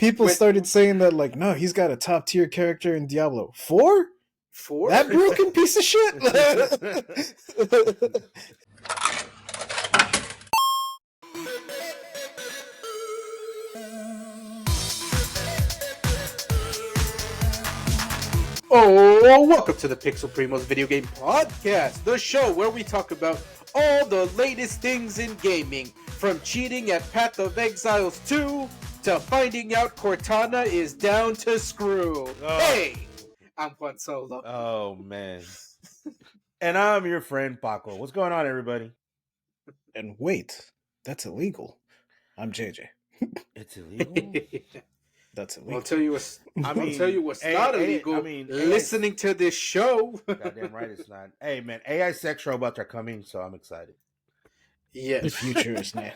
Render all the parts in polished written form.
people started saying that, like, no, he's got a top tier character in Diablo 4. That broken piece of shit. Oh, welcome to the Primos Video Game Podcast, the show where we talk about all the latest things in gaming, from cheating at Path of Exile 2 to finding out Cortana is down to screw. Oh. Hey, I'm Juan Solo. Oh, man. And I'm your friend Paco. What's going on, everybody? And wait, that's illegal. I'm JJ. It's illegal? That's illegal. I'll tell you what's not illegal. Listening to this show. Goddamn right it's not. Hey, man, AI sex robots are coming, so I'm excited. Yes. The future is now.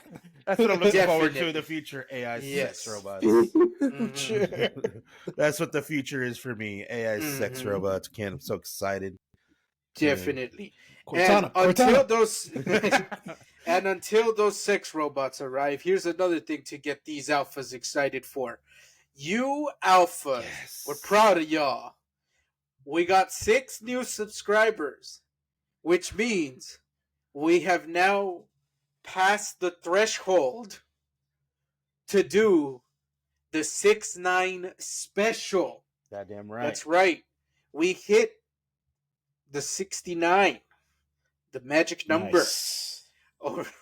That's what I'm looking forward to, the future AI sex robots. Mm-hmm. That's what the future is for me, AI sex robots. I'm so excited. Definitely. Cortana, Until those sex robots arrive, here's another thing to get these alphas excited for. You alphas, we're proud of y'all. We got 6 new subscribers, which means we have now passed the threshold to do the 6-9 special. Goddamn right. That's right. We hit the 69, the magic number,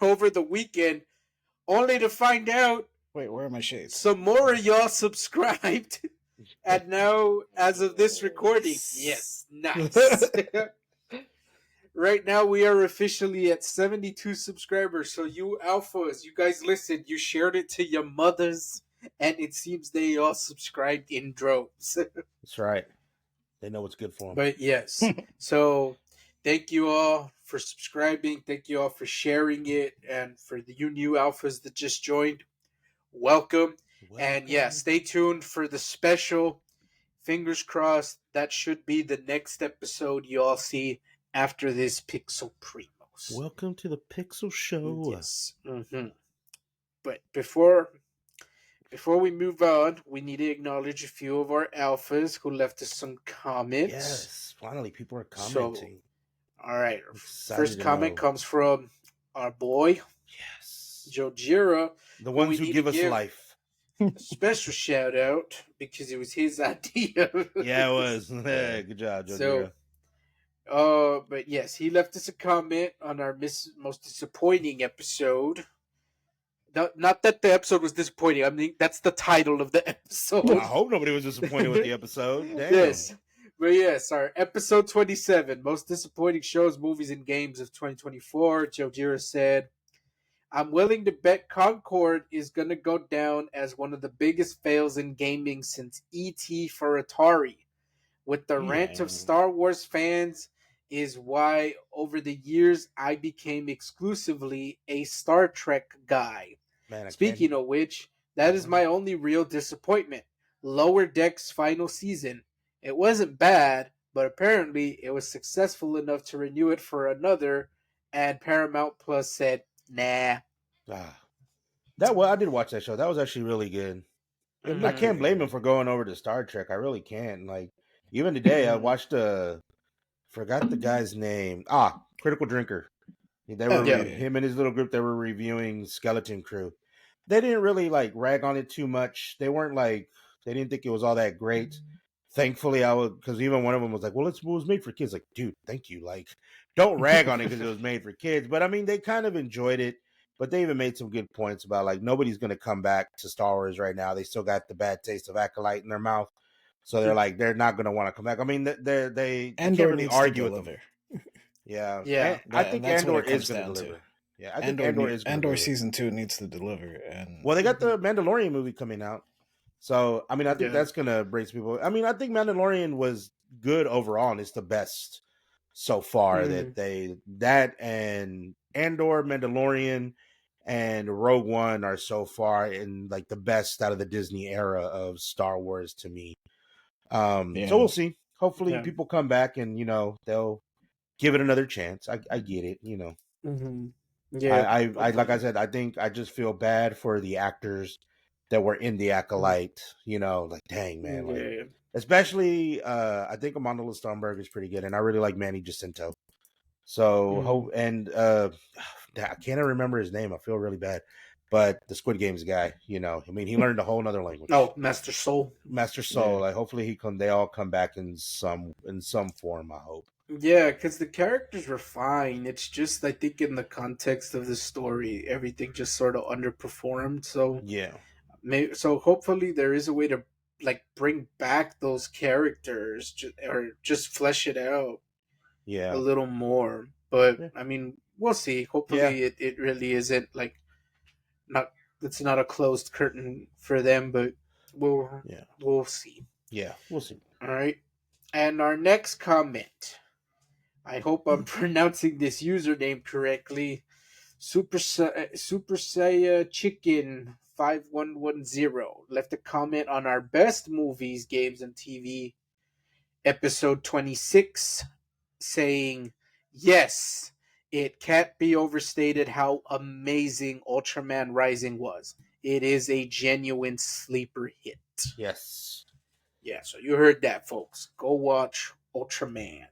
over the weekend, only to find out. Wait, where are my shades? Some more of y'all subscribed, and now, as of this recording, yes, nice. Right now, we are officially at 72 subscribers. So you alphas, you guys listened, you shared it to your mothers, and it seems they all subscribed in droves. That's right. They know what's good for them. But yes, so thank you all for subscribing. Thank you all for sharing it, and for the new alphas that just joined. Welcome. And yeah, stay tuned for the special. Fingers crossed, that should be the next episode you all see after this Pixel Primos. Welcome to the Pixel Show. Yes. Mm-hmm. But before we move on, we need to acknowledge a few of our alphas who left us some comments. Yes, finally people are commenting. So, all right, first comment comes from our boy, Jojira. The ones who give us life. A special shout out because it was his idea. Yeah, it was. Good job, Jojira. But yes, he left us a comment on our most disappointing episode. Not that the episode was disappointing. I mean, that's the title of the episode. I hope nobody was disappointed with the episode. Damn. Yes. But yes, our episode 27, most disappointing shows, movies, and games of 2024. Jojira said, I'm willing to bet Concord is going to go down as one of the biggest fails in gaming since E.T. for Atari. With the rant of Star Wars fans is why over the years I became exclusively a Star Trek guy. Man, speaking of which, that is my only real disappointment. Lower Deck's final season. It wasn't bad, but apparently it was successful enough to renew it for another, and Paramount Plus said, nah. I did watch that show. That was actually really good. Mm-hmm. I can't blame him for going over to Star Trek. I really can't. Like, even today, I watched forgot the guy's name. Critical Drinker. They were him and his little group. They were reviewing Skeleton Crew. They didn't really like rag on it too much. They weren't like they didn't think it was all that great. Thankfully, because even one of them was like, "Well, it was made for kids." Like, dude, thank you. Like, don't rag on it because it was made for kids. But I mean, they kind of enjoyed it. But they even made some good points about like nobody's going to come back to Star Wars right now. They still got the bad taste of Acolyte in their mouth, so they're like they're not going to want to come back. I mean, they can't really argue with them. Yeah. I think Andor is going to deliver. Yeah, I think Andor is. Andor season 2 needs to deliver. And well, they got the Mandalorian movie coming out, so I mean, I think that's going to bring people. I mean, I think Mandalorian was good overall, and it's the best so far that and Andor, Mandalorian, and Rogue One are so far in like the best out of the Disney era of Star Wars to me. So we'll see. Hopefully people come back and, they'll give it another chance. I get it, Mm-hmm. Yeah. I like I said, I think I just feel bad for the actors that were in the Acolyte. You know, like dang man, like Yeah. especially I think Amandla Stromberg is pretty good, and I really like Manny Jacinto. So I can't remember his name. I feel really bad, but the Squid Games guy, you know, I mean, he learned a whole other language. Oh, Master Soul. Master Soul. Yeah. Like, hopefully they all come back in some form. I hope. Yeah, because the characters were fine. It's just, I think, in the context of the story, everything just sort of underperformed. So, Yeah, so hopefully there is a way to like bring back those characters, or just flesh it out a yeah, little more. But yeah. I mean, we'll see. Yeah. Hopefully, it really isn't like not. It's not a closed curtain for them, but we'll Yeah. we'll see. Yeah, we'll see. All right. And our next comment. I hope I'm pronouncing this username correctly. Super Saiya Chicken 5110 left a comment on our best movies, games, and TV episode 26, saying, "Yes, it can't be overstated how amazing Ultraman Rising was. It is a genuine sleeper hit." Yes. Yeah, so you heard that, folks. Go watch Ultraman.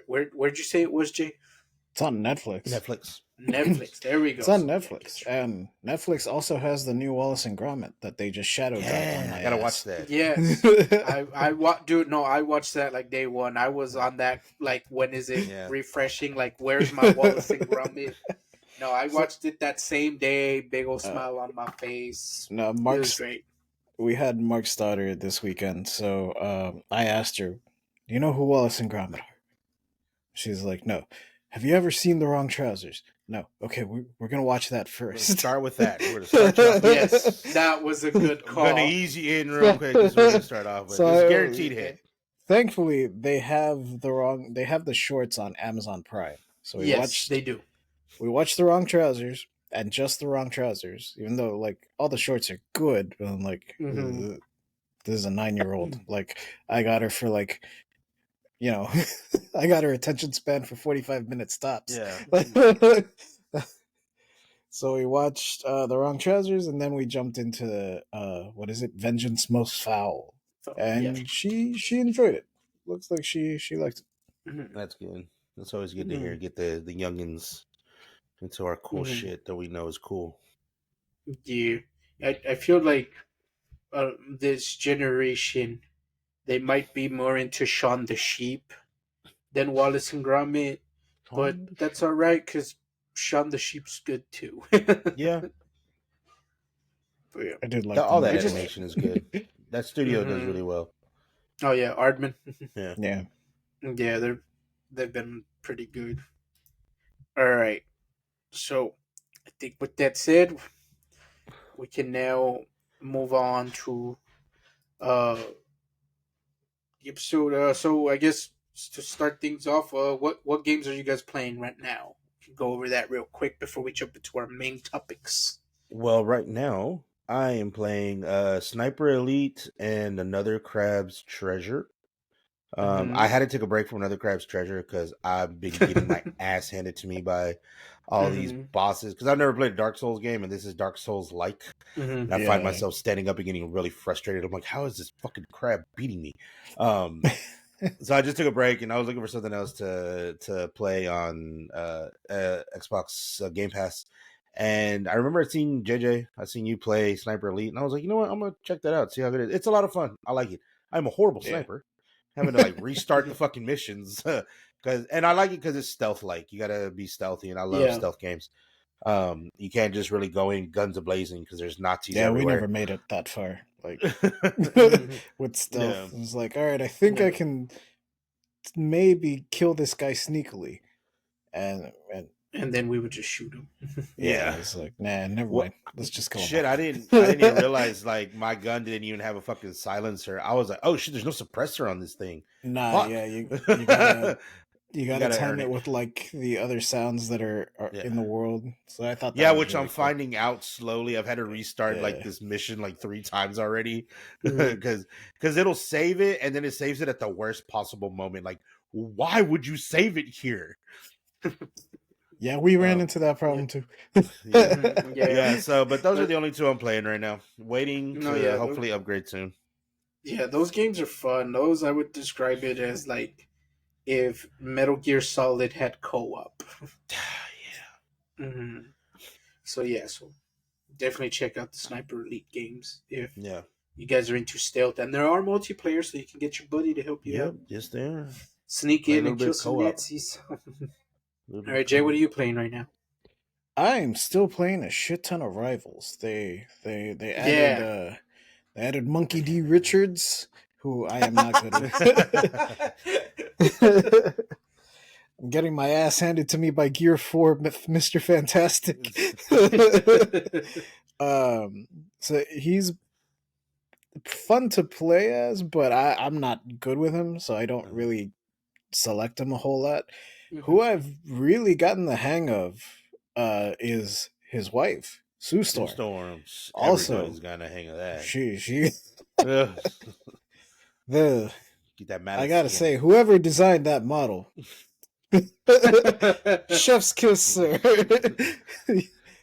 Where'd you say it was, Jay? It's on Netflix. Netflix. There we go. It's on Netflix, and Netflix also has the new Wallace and Gromit that they just shadow dropped on my I gotta ass. watch that. Yes, I watched that like day one. I was on that like, when is it refreshing? Like, where's my Wallace and Gromit? No, I watched it that same day. Big old smile on my face. No, It was great. We had Mark's daughter this weekend, so I asked her, "Do you know who Wallace and Gromit are?" She's like, "No." "Have you ever seen The Wrong Trousers?" "No." "Okay, we're gonna watch that first." Start with that. We're gonna start off. Yes, that was a good call. I'm gonna ease you in real quick. This is what we're gonna start off with. So This is guaranteed hit. Thankfully, they have the shorts on Amazon Prime. So they do. We watched The Wrong Trousers and just The Wrong Trousers, even though like all the shorts are good, but I'm like, this is a 9-year-old. Like, I got her for like, you know, I got her attention span for 45 minutes tops. Yeah. So we watched The Wrong Trousers, and then we jumped into what is it, Vengeance Most Foul, and she enjoyed it. Looks like she liked it. That's good. That's always good to hear. Get the youngins into our cool shit that we know is cool. Yeah, I feel like this generation, they might be more into Shaun the Sheep than Wallace and Gromit, but that's all right because Shaun the Sheep's good too. Yeah. But yeah, I did like all that animation is good. That studio does really well. Oh yeah, Aardman. Yeah, they've been pretty good. All right, so I think with that said, we can now move on to the episode. So I guess to start things off, what games are you guys playing right now? We can go over that real quick before we jump into our main topics. Well, right now I am playing Sniper Elite and Another Crab's Treasure. I had to take a break from Another Crab's Treasure because I've been getting my ass handed to me by all these bosses. Because I've never played a Dark Souls game, and this is Dark Souls-like. And I find myself standing up and getting really frustrated. I'm like, how is this fucking crab beating me? So I just took a break, and I was looking for something else to play on Xbox Game Pass. And I remember seeing JJ. I seen you play Sniper Elite, and I was like, you know what? I'm gonna check that out. See how good it is. It's a lot of fun. I like it. I'm a horrible sniper, having to like restart the fucking missions. And I like it because it's stealth like. You gotta be stealthy, and I love stealth games. You can't just really go in guns a blazing because there's Nazis everywhere. We never made it that far. Like with stealth, it was like, all right, I think I can maybe kill this guy sneakily, and then we would just shoot him. It's like, nah, never mind. Let's just go. Shit, I didn't even realize like my gun didn't even have a fucking silencer. I was like, oh shit, there's no suppressor on this thing. Nah, fuck. You gotta time it with like the other sounds that are in the world. So I thought, which I'm finding out slowly. I've had to restart like this mission like 3 times already because it'll save it and then it saves it at the worst possible moment. Like, why would you save it here? Yeah, we ran into that problem too. Yeah. So, but those are the only two I'm playing right now. Waiting to hopefully upgrade soon. Yeah, those games are fun. Those I would describe it as like if Metal Gear Solid had co-op. Yeah. So definitely check out the Sniper Elite games if Yeah. you guys are into stealth, and there are multiplayer, so you can get your buddy to help you out. Yes, there. Sneak Play a in little and bit kill of some co-op. Nazis. All right, Jay, what are you playing right now? I'm still playing a shit ton of Rivals. They added Monkey D. Richards, who I am not good with. I'm getting my ass handed to me by Gear 4 Mr. Fantastic. So he's fun to play as, but I'm not good with him, so I don't really select him a whole lot. Who I've really gotten the hang of is his wife, Sue Storm. Sue Storms. Also, everybody's got a hang of that. She Ugh. the Get that I gotta skin. say, whoever designed that model, chef's kiss, sir.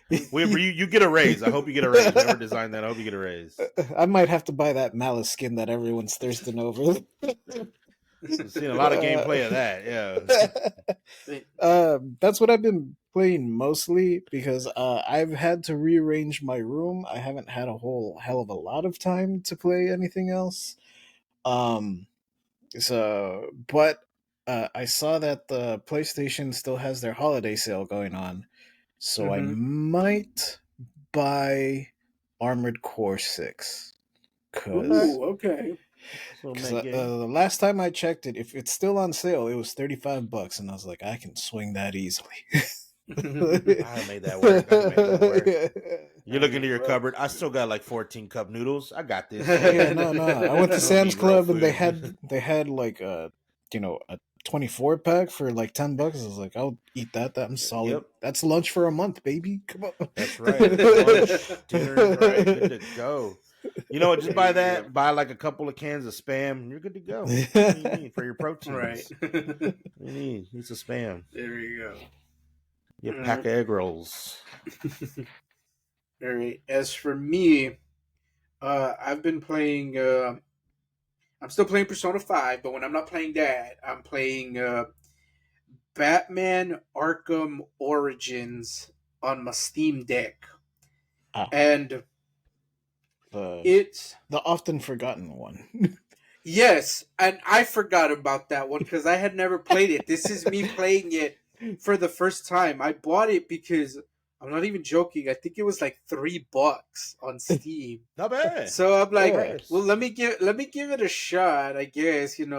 You get a raise. I hope you get a raise. Whoever designed that, I hope you get a raise. I might have to buy that Malice skin that everyone's thirsting over. I've seen a lot of gameplay of that. Yeah. That's what I've been playing mostly because I've had to rearrange my room. I haven't had a whole hell of a lot of time to play anything else. But I saw that the PlayStation still has their holiday sale going on, so I might buy Armored Core 6. Okay. The last time I checked it, if it's still on sale, it was $35, and I was like, I can swing that easily. I made that work. You look into your cupboard. I still got like 14 cup noodles. I got this. Yeah, no. I went to Sam's Club and they had like a 24 pack for like $10. I was like, I'll eat that. I'm solid. Yep. That's lunch for a month, baby. Come on. That's right. Lunch, dinner, right? Good to go. You know what? Just buy that. Buy like a couple of cans of Spam. You're good to go. What do you need for your proteins? Right. You need some Spam. There you go. Your pack of egg rolls. All right. As for me, I've been playing. I'm still playing Persona 5, but when I'm not playing that, I'm playing Batman Arkham Origins on my Steam Deck. And it's the often forgotten one. Yes, and I forgot about that one because I had never played it. This is me playing it for the first time. I bought it because I'm not even joking. I think it was like $3 on Steam. Not bad. So I'm like, well, let me give it a shot, I guess, And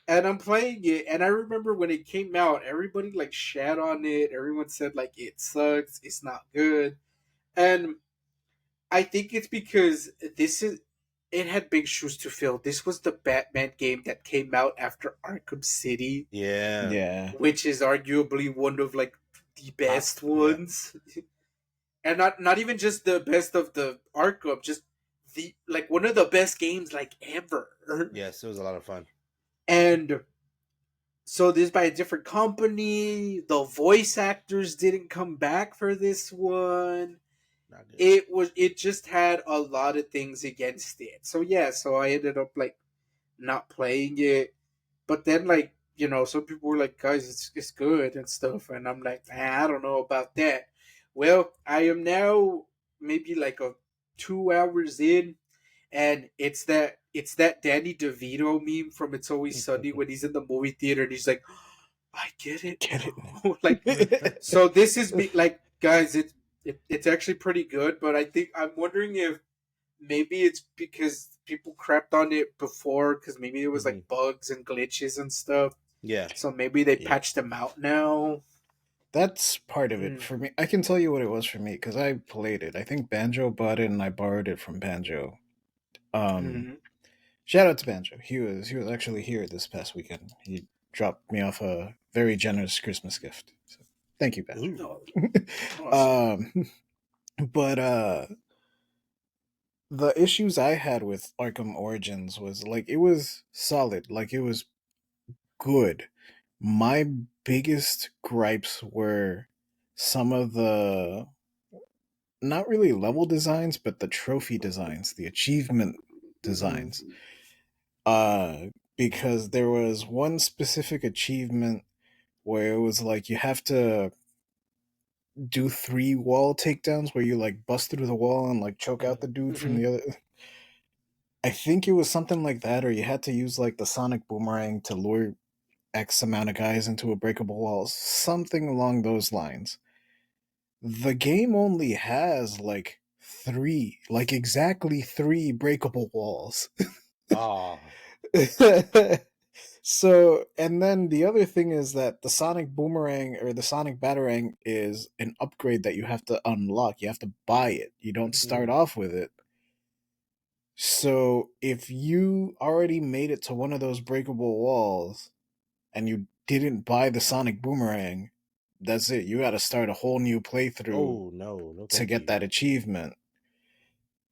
I'm playing it, and I remember when it came out, everybody like shat on it. Everyone said like it sucks, it's not good, and I think it's because it had big shoes to fill. This was the Batman game that came out after Arkham City. Yeah. Which is arguably one of like the best ones. Yeah. And not even just the best of the Arkham, just the like one of the best games like ever. Yes, it was a lot of fun. And so this by a different company. The voice actors didn't come back for this one. It just had a lot of things against it. So I ended up like not playing it. But then like, some people were like, guys, it's good and stuff, and I'm like, I don't know about that. Well, I am now maybe like 2 hours in, and it's that Danny DeVito meme from It's Always Sunny when he's in the movie theater and he's like, I get it. Like, so this is me, like, guys, it's actually pretty good, but I'm wondering if maybe it's because people crapped on it before because maybe there was like bugs and glitches and stuff. Yeah. So maybe they patched them out now. That's part of it for me. I can tell you what it was for me because I played it. I think Banjo bought it and I borrowed it from Banjo. Shout out to Banjo. He was actually here this past weekend. He dropped me off a very generous Christmas gift. So thank you, Banjo. Awesome. But the issues I had with Arkham Origins was like it was solid, like it was good, My biggest gripes were some of the not really level designs, but the trophy designs, the achievement designs. Because there was one specific achievement where it was like you have to do 3 wall takedowns where you like bust through the wall and like choke out the dude from the other. I think it was something like that, or you had to use like the sonic boomerang to lure X amount of guys into a breakable wall, something along those lines. The game only has like 3, like exactly 3 breakable walls. Oh. So, and then the other thing is that the sonic boomerang or the sonic batarang is an upgrade that you have to unlock. You have to buy it. You don't start off with it. So, if you already made it to one of those breakable walls and you didn't buy the sonic boomerang, that's it. You got to start a whole new playthrough to get that achievement.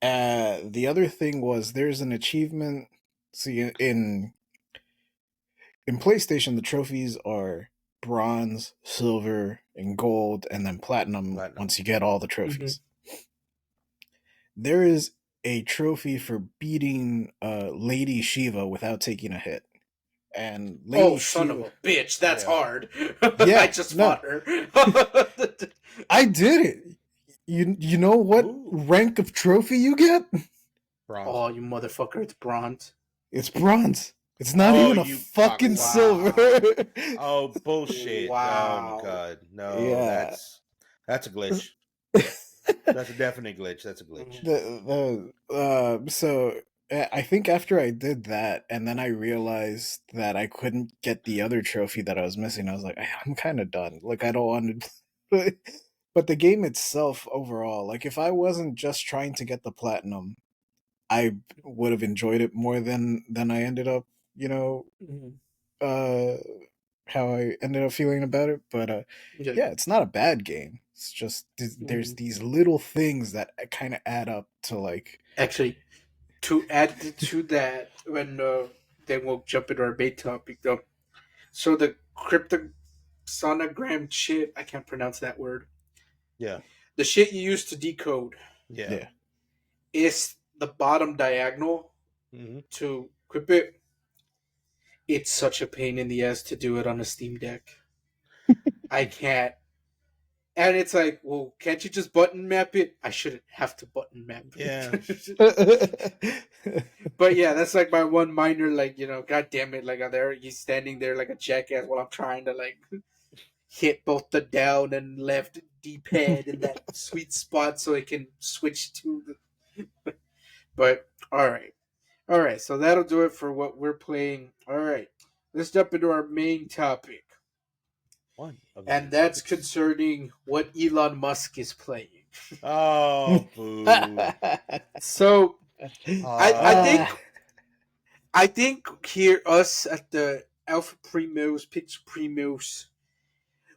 The other thing was there's an achievement. See, in PlayStation, the trophies are bronze, silver, and gold, and then platinum. Once you get all the trophies. There is a trophy for beating Lady Shiva without taking a hit. And Lady son Shiva, of a bitch, that's hard. Yeah, I just fought her. I did it. You know what rank of trophy you get? Bronze. Oh, you motherfucker, it's bronze. It's bronze. It's not even a fucking silver. Oh, bullshit. Wow. Oh, my God. No, Yeah. that's a glitch. That's a definite glitch. That's a glitch. So I think after I did that, and then I realized that I couldn't get the other trophy that I was missing, I was like, I'm kind of done. Like, I don't want to. But the game itself, overall, like, if I wasn't just trying to get the platinum, I would have enjoyed it more than I ended up, how I ended up feeling about it. But yeah, it's not a bad game. It's just there's these little things that kind of add up to like. Actually, to add to that, when then we'll jump into our main topic though. So the cryptosonogram shit, I can't pronounce that word. Yeah. The shit you use to decode. Yeah. Is the bottom diagonal to equip it. It's such a pain in the ass to do it on a Steam Deck. I can't. And it's like, well, can't you just button map it? I shouldn't have to button map it. Yeah. But yeah, that's like my one minor, like, god damn it, like, he's standing there like a jackass while I'm trying to, like, hit both the down and left D-pad in that sweet spot so it can switch to the... But, alright, so that'll do it for what we're playing. Alright, let's jump into our main topic. And that's concerning what Elon Musk is playing. Oh, boo. So, I think here, us at the Alpha Primos, Pitch Primos,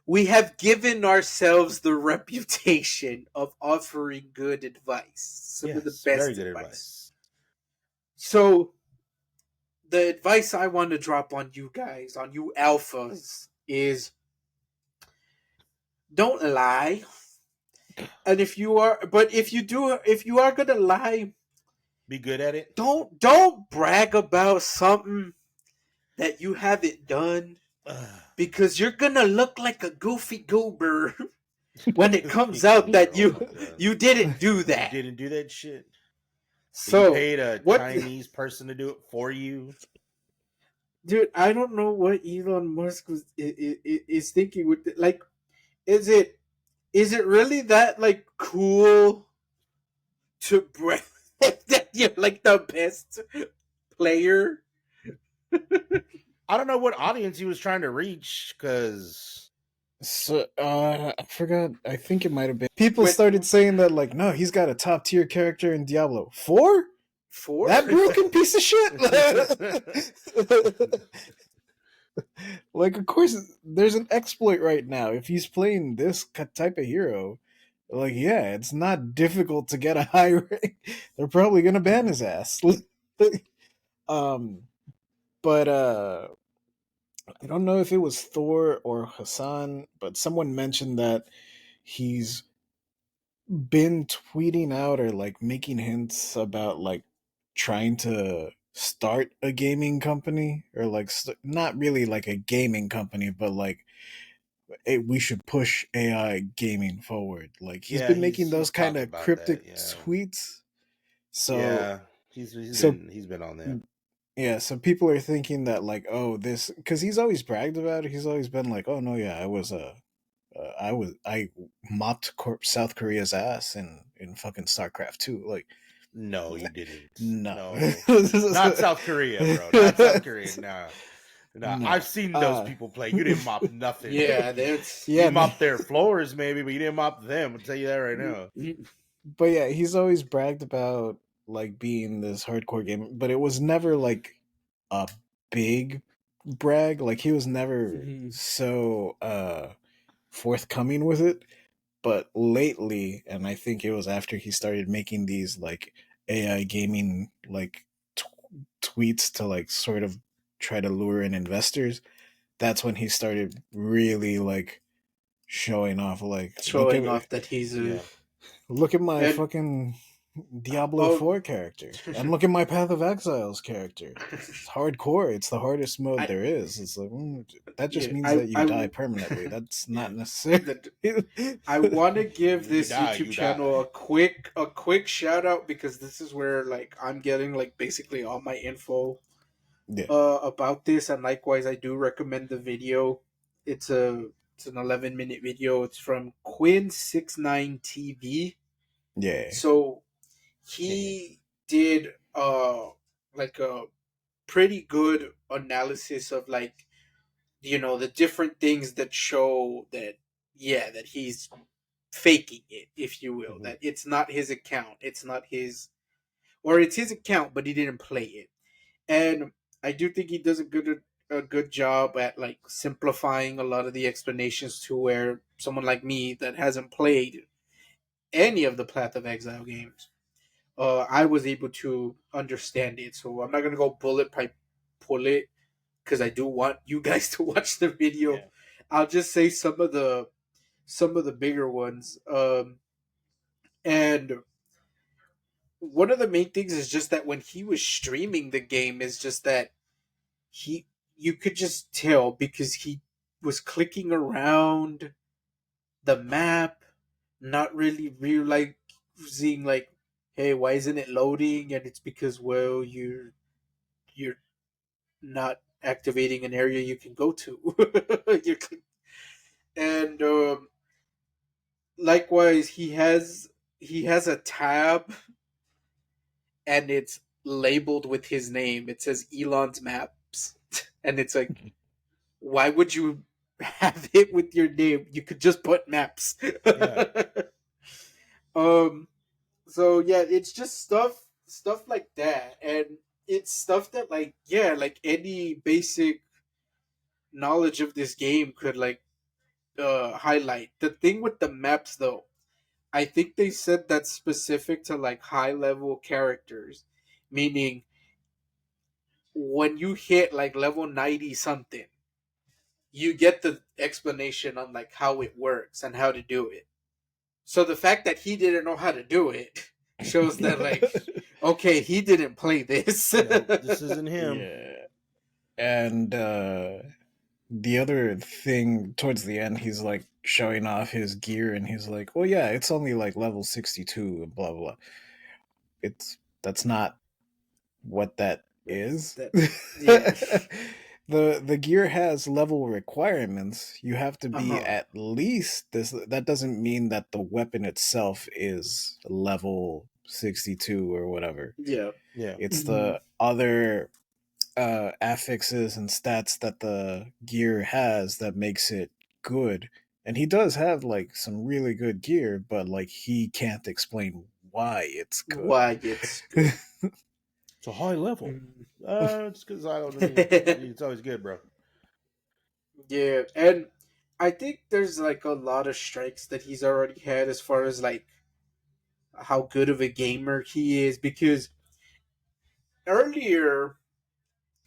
we have given ourselves the reputation of offering good advice. Some of the best very good advice. So, the advice I want to drop on you guys, on you alphas, is don't lie. And if you are gonna lie, be good at it. Don't brag about something that you haven't done, because you're gonna look like a goofy goober when it comes out that you didn't do that. You didn't do that shit. So you paid a Chinese person to do it for you. Dude, I don't know what Elon Musk is thinking with it. Like, is it really that, like, cool to brag that you're like the best player? I don't know what audience he was trying to reach, because I forgot. I think it might have been people started saying that, like, no, he's got a top tier character in Diablo 4. That broken piece of shit. Like, of course, there's an exploit right now. If he's playing this type of hero, like, yeah, it's not difficult to get a high rank. They're probably gonna ban his ass. But I don't know if it was Thor or Hassan, but someone mentioned that he's been tweeting out or like making hints about like trying to start a gaming company or like not really like a gaming company, but like we should push AI gaming forward. Like he's Yeah, been making he's those kind talked of about that. cryptic Yeah, tweets. So yeah, he's so been on that. yeah, so people are thinking that like, oh, this because he's always bragged about it. He's always been like, oh no, yeah, I mopped South Korea's ass in fucking StarCraft 2. Like, No, you didn't. no, No, not South Korea, bro. Not South Korea. Nah, nah. I've no. seen those people play. You didn't mop nothing. Yeah, that's You Yeah, mopped their floors, maybe, but you didn't mop them. I'll tell you that right now. but yeah, he's always bragged about like being this hardcore gamer, but it was never like a big brag. Like he was never so forthcoming with it. But lately, and I think it was after he started making these like AI gaming like tweets to like sort of try to lure in investors, that's when he started really like showing off like showing off that he's a Yeah. look at my and fucking Diablo oh 4 character and look at my Path of Exiles character. It's hardcore. It's the hardest mode I there is. It's like that just yeah means that you die permanently. That's yeah not necessary. that I want to give You this die, YouTube you die. channel a quick shout out because this is where like I'm getting like basically all my info Yeah, about this, and likewise I do recommend the video. It's an 11-minute video. It's from Quinn69 TV. yeah, So Yeah. he did like a pretty good analysis of like the different things that show that yeah that he's faking it, if you will, Mhm. that it's not his account, it's not his, or it's his account but he didn't play it. And I do think he does a good job at like simplifying a lot of the explanations to where someone like me that hasn't played any of the Path of Exile games, I was able to understand it. So I'm not gonna go bullet by bullet because I do want you guys to watch the video. Yeah. I'll just say some of the bigger ones. And one of the main things is just that when he was streaming the game is just that he you could just tell because he was clicking around the map, not really realizing like, hey, why isn't it loading? And it's because well you're not activating an area you can go to. you're, and likewise he has a tab and it's labeled with his name. It says Elon's Maps, and it's like, why would you have it with your name? You could just put Maps. Yeah. um. So yeah, it's just stuff like that, and it's stuff that like yeah, like any basic knowledge of this game could like highlight. The thing with the maps though, I think they said that's specific to like high level characters, meaning when you hit like level 90 something, you get the explanation on like how it works and how to do it. So the fact that he didn't know how to do it shows that like okay, he didn't play this. Nope, this isn't him. yeah. And the other thing towards the end, he's like showing off his gear, and he's like, "Oh yeah, it's only like level 62 and blah blah blah." That's not what that is. That, yeah. The gear has level requirements. You have to be Uh-huh. at least this. That doesn't mean that the weapon itself is level 62 or whatever. Yeah. Yeah. It's the other affixes and stats that the gear has that makes it good. And he does have like some really good gear, but like he can't explain why it's good. Why it's good. It's a high level. Mm. It's because I don't mean it's always good, bro. Yeah, and I think there's like a lot of strikes that he's already had as far as like how good of a gamer he is because earlier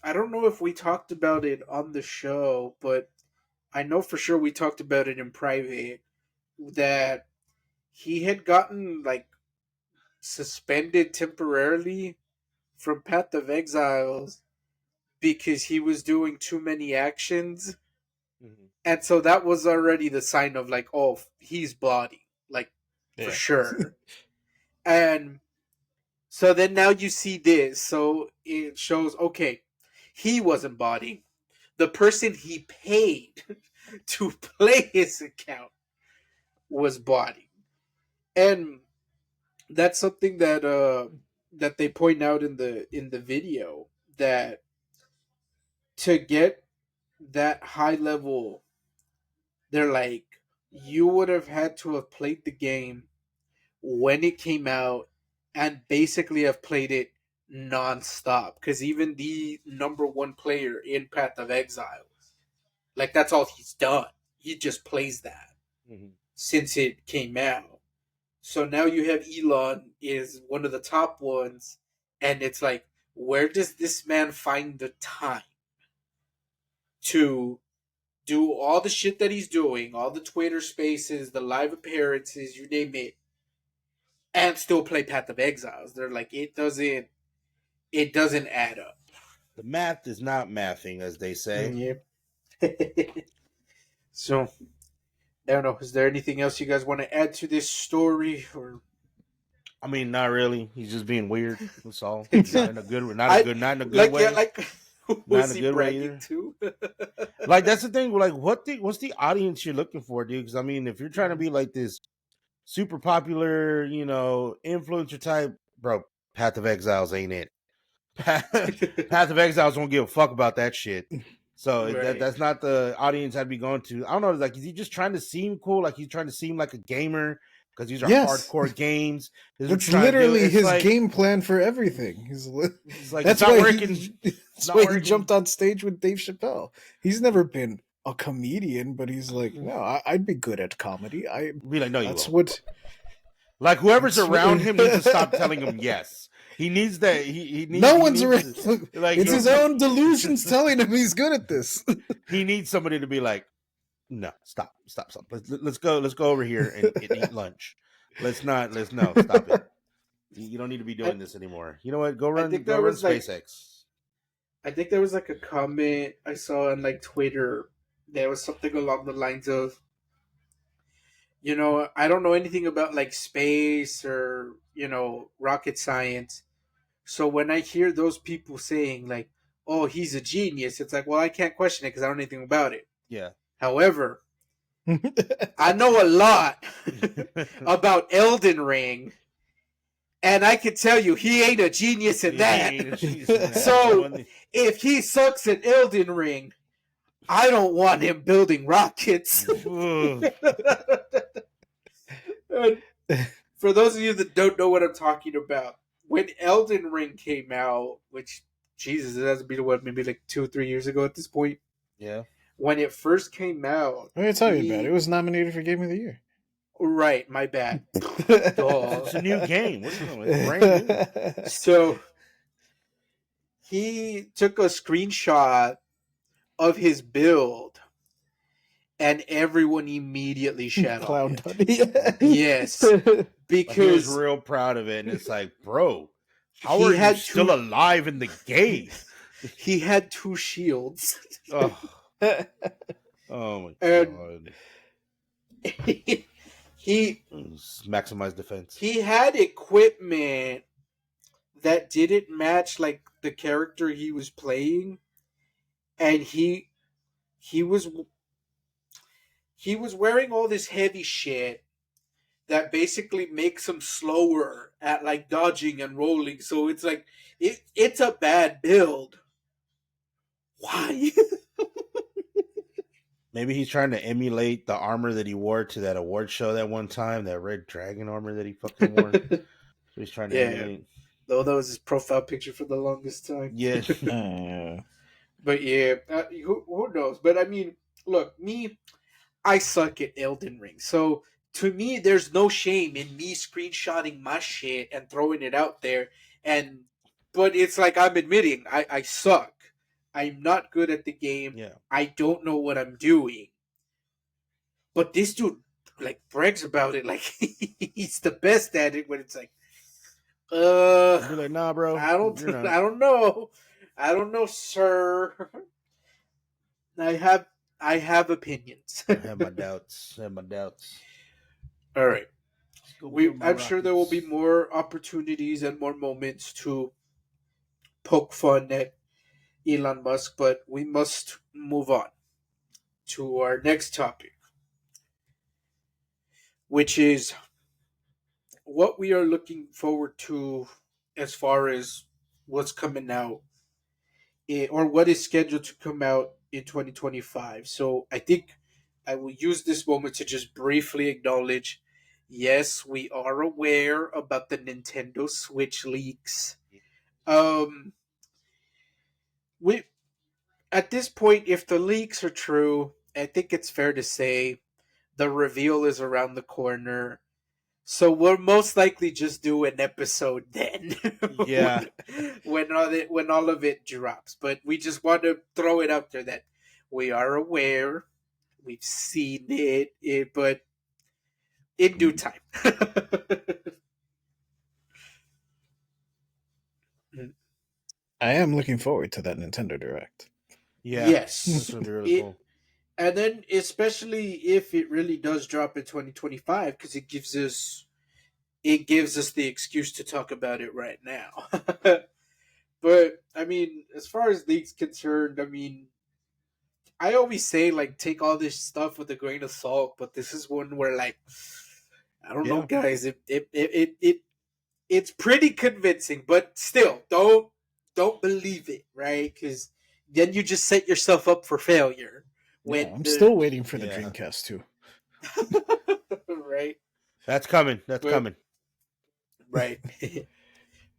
I don't know if we talked about it on the show, but I know for sure we talked about it in private that he had gotten like suspended temporarily from Path of Exiles because he was doing too many actions. Mm-hmm. And so that was already the sign of like, oh, he's body, like for sure. And so then now you see this. So it shows, okay, he wasn't body. The person he paid to play his account was body. And that's something that they point out in the video, that to get that high level, they're like, you would have had to have played the game when it came out and basically have played it non-stop, because even the number one player in Path of Exile, like that's all he's done. He just plays that since it came out. So now you have Elon is one of the top ones, and it's like, where does this man find the time to do all the shit that he's doing, all the Twitter spaces, the live appearances, you name it, and still play Path of Exiles? They're like, it doesn't add up. The math is not mathing, as they say. Yep. So, I don't know. Is there anything else you guys want to add to this story? Or I mean, not really. He's just being weird. That's all. Not in a good, not in a good way. Yeah, like not in a good way either. Too? Like that's the thing. Like, what's the audience you're looking for, dude? Because I mean, if you're trying to be like this super popular, influencer type, bro, Path of Exiles ain't it. Path of Exiles won't give a fuck about that shit. So Right. that's not the audience I'd be going to. I don't know. Like, is he just trying to seem cool? Like he's trying to seem like a gamer? Because these are hardcore games. That's literally his game plan for everything. It's like, that's it's not why working. That's why he jumped on stage with Dave Chappelle. He's never been a comedian, but he's like, no, I'd be good at comedy. I'd be like, no, that's you won't. what. Like whoever's around him needs to stop telling him yes. He needs that. He needs. No one's around. Like, it's his own delusions telling him he's good at this. He needs somebody to be like, no, stop. Let's go over here and eat lunch. No, stop it. You don't need to be doing this anymore. You know what? Go run SpaceX. I think there was like a comment I saw on like Twitter. There was something along the lines of, I don't know anything about like space or, rocket science. So when I hear those people saying like, oh, he's a genius, it's like, well, I can't question it because I don't know anything about it. Yeah. However, I know a lot about Elden Ring, and I can tell you he ain't a genius in that. So if he sucks at Elden Ring, I don't want him building rockets. For those of you that don't know what I'm talking about, when Elden Ring came out, which, Jesus, it hasn't been, maybe like 2 or 3 years ago at this point. Yeah. When it first came out... What are you talking about? It was nominated for Game of the Year. Right, my bad. It's a new game. What's brand new? So, he took a screenshot of his build, and everyone immediately shut on it. Yes. Because he was real proud of it, and it's like, bro, how are you still alive in the game? He had 2 shields. Oh my god. He maximized defense. He had equipment that didn't match like the character he was playing, and he was wearing all this heavy shit that basically makes him slower at like dodging and rolling. So it's like it's a bad build. Why? Maybe he's trying to emulate the armor that he wore to that award show that one time, that red dragon armor that he fucking wore. So he's trying to emulate. Though that was his profile picture for the longest time. Yeah. But yeah, who knows? But I mean, look, I suck at Elden Ring. So to me, there's no shame in me screenshotting my shit and throwing it out there. But it's like I'm admitting I suck. I'm not good at the game. Yeah. I don't know what I'm doing. But this dude like brags about it like he's the best at it when it's like, I'd be like, nah, bro, I don't you're not. I don't know. I don't know, sir. I have I have opinions. I have my doubts. I have my doubts. All right. Let's go build my I'm sure there will be rockets. more opportunities and more moments to poke fun at Elon Musk, but we must move on to our next topic, which is what we are looking forward to as far as what's coming out or what is scheduled to come out in 2025. So I think I will use this moment to just briefly acknowledge, yes, we are aware about the Nintendo Switch leaks. Um, we At this point, if the leaks are true, I think it's fair to say the reveal is around the corner. So we'll most likely just do an episode then, Yeah. when all of it drops. But we just want to throw it out there that we are aware, we've seen but in due time. I am looking forward to that Nintendo Direct. Yeah. Yes, That's gonna be really cool. and then especially if it really does drop in 2025, because it gives us the excuse to talk about it right now. But I mean, as far as league's concerned, I mean, I always say like take all this stuff with a grain of salt, but this is one where like I don't know, Yeah. guys. It's pretty convincing, but still, don't believe it, right? Because then you just set yourself up for failure. Yeah, When I'm the still waiting for the Yeah. Dreamcast too. right, That's coming. That's but coming. right,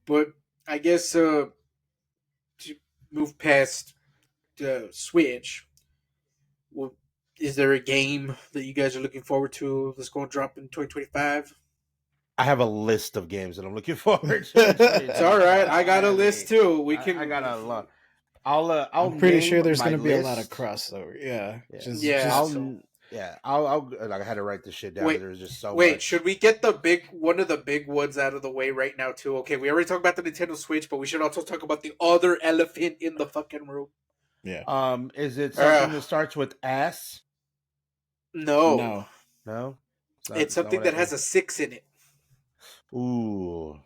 but I guess to move past the Switch, well, is there a game that you guys are looking forward to that's going to drop in 2025? I have a list of games that I'm looking forward to. It's all right. I got a list too. I got a lot. I'll I'm pretty name sure there's my going to be a lot of list. crossover. Yeah, Yeah. Yeah. just So I'll like, I had to write this shit down. wait, There's just so wait. much. Should we get one of the big ones out of the way right now too? Okay, we already talked about the Nintendo Switch, but we should also talk about the other elephant in the fucking room. yeah. Is it something that starts with ass? No, No. No, it's something that has a 6 in it. Ooh,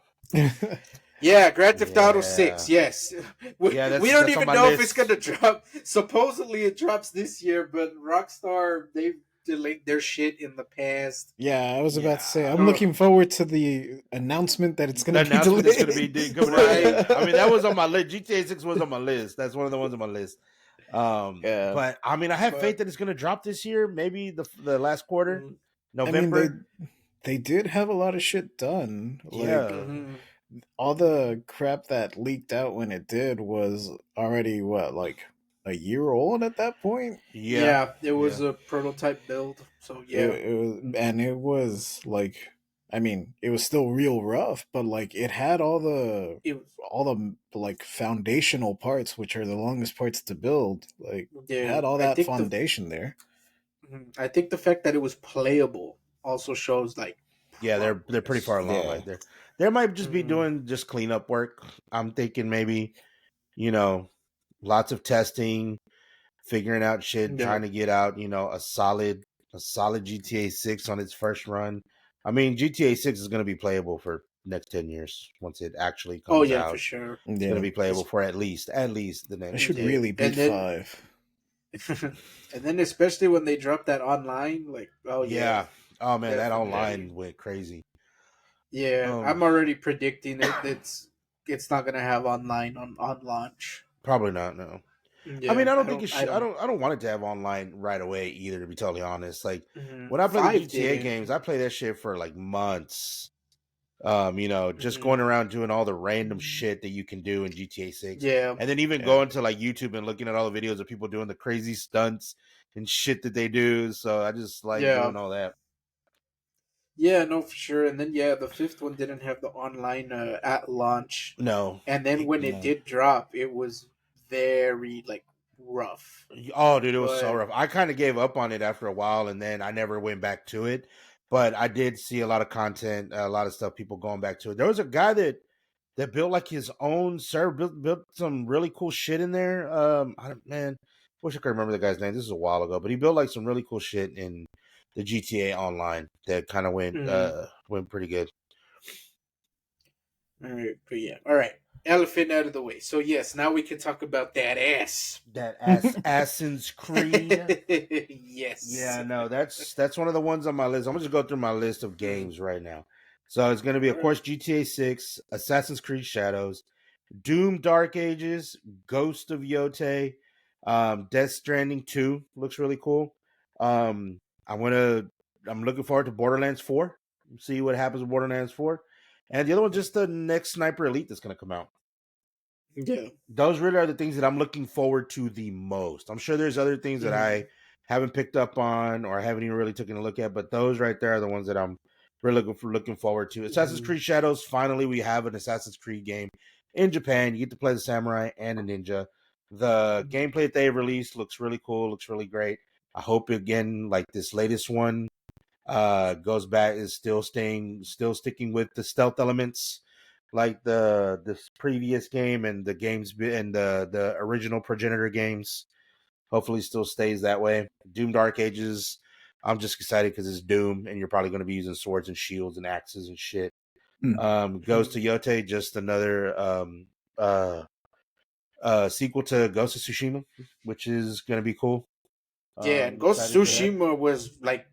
Yeah, Grand Theft Auto yeah, 6. Yes, we don't that's on even my know if list. it's gonna drop. Supposedly it drops this year, but Rockstar they've delayed their shit in the past. Yeah, I was about to say I'm Ugh. looking forward to the announcement that it's The going to be announcement delayed. is going to be coming Right. out. I mean, that was on my list. GTA 6 was on my list. That's one of the ones on my list. Yeah. But I mean, I have But- faith that it's going to drop this year. Maybe the last quarter, Mhm. November. I mean, they did have a lot of shit done. Like, Yeah. Mhm. all the crap that leaked out when it did was already like a year old at that point. Yeah, it was a prototype build. So yeah, It was like, I mean, it was still real rough, but like it had all the it was, like foundational parts, which are the longest parts to build. Like it yeah. had all I that think foundation there. I think the fact that it was playable also shows like Yeah, they're pretty far along Yeah. right there. They might just be Mhm. doing just cleanup work. I'm thinking maybe, lots of testing, figuring out shit, Yeah. trying to get out, a solid GTA 6 on its first run. I mean, GTA 6 is going to be playable for next 10 years once it actually Oh comes yeah, out. for sure. It's Yeah, going to be playable for at least the I next. should Yeah. really beat And then- 5. And then especially when they drop that online, like Yeah. Oh man, that Definitely. online went crazy. yeah. I'm already predicting it's not gonna have online on launch. Probably not. No. Yeah, I mean, I don't think it should. I don't. don't want it to have online right away either. To be totally honest, like Mhm. when I play the 5 GTA didn't. games, I play that shit for like months. Just Mhm. going around doing all the random shit that you can do in GTA 6. Yeah, And then even going to like YouTube and looking at all the videos of people doing the crazy stunts and shit that they do. So I just like doing all that. yeah, no, for sure. And then the 5th one didn't have the online at launch. No. And then when it No. did drop, it was very like rough. Oh, dude, it was so But rough. I kind of gave up on it after a while, and then I never went back to it. But I did see a lot of content, a lot of stuff, people going back to it. There was a guy that built like his own server, built some really cool shit in there. Man, wish I could remember the guy's name. This is a while ago, but he built like some really cool shit in the GTA Online that kind of went pretty good. all right, but yeah, all right. Elephant out of the way. So yes, now we can talk about that ass. That Assassin's Creed. Yes. Yeah, no, that's one of the ones on my list. I'm gonna just go through my list of games right now. So it's gonna be, of course, GTA 6, Assassin's Creed Shadows, Doom Dark Ages, Ghost of Yotei, Death Stranding 2 looks really cool. Um, I'm looking forward to Borderlands 4. See what happens with Borderlands 4. And the other one, just the next Sniper Elite that's gonna come out. Yeah. Those really are the things that I'm looking forward to the most. I'm sure there's other things that I haven't picked up on or I haven't even really taken a look at, but those right there are the ones that I'm really looking forward to. Assassin's Creed Shadows, finally we have an Assassin's Creed game in Japan. You get to play the samurai and a ninja. The gameplay that they released looks really cool, looks really great. I hope again, like this latest one, goes back, is still sticking with the stealth elements like this previous game and the games and the original progenitor games. Hopefully still stays that way. Doom Dark Ages, I'm just excited because it's Doom and you're probably going to be using swords and shields and axes and shit. Ghost of Yotei, just another sequel to Ghost of Tsushima, which is going to be cool. Yeah, and Ghost of Tsushima was like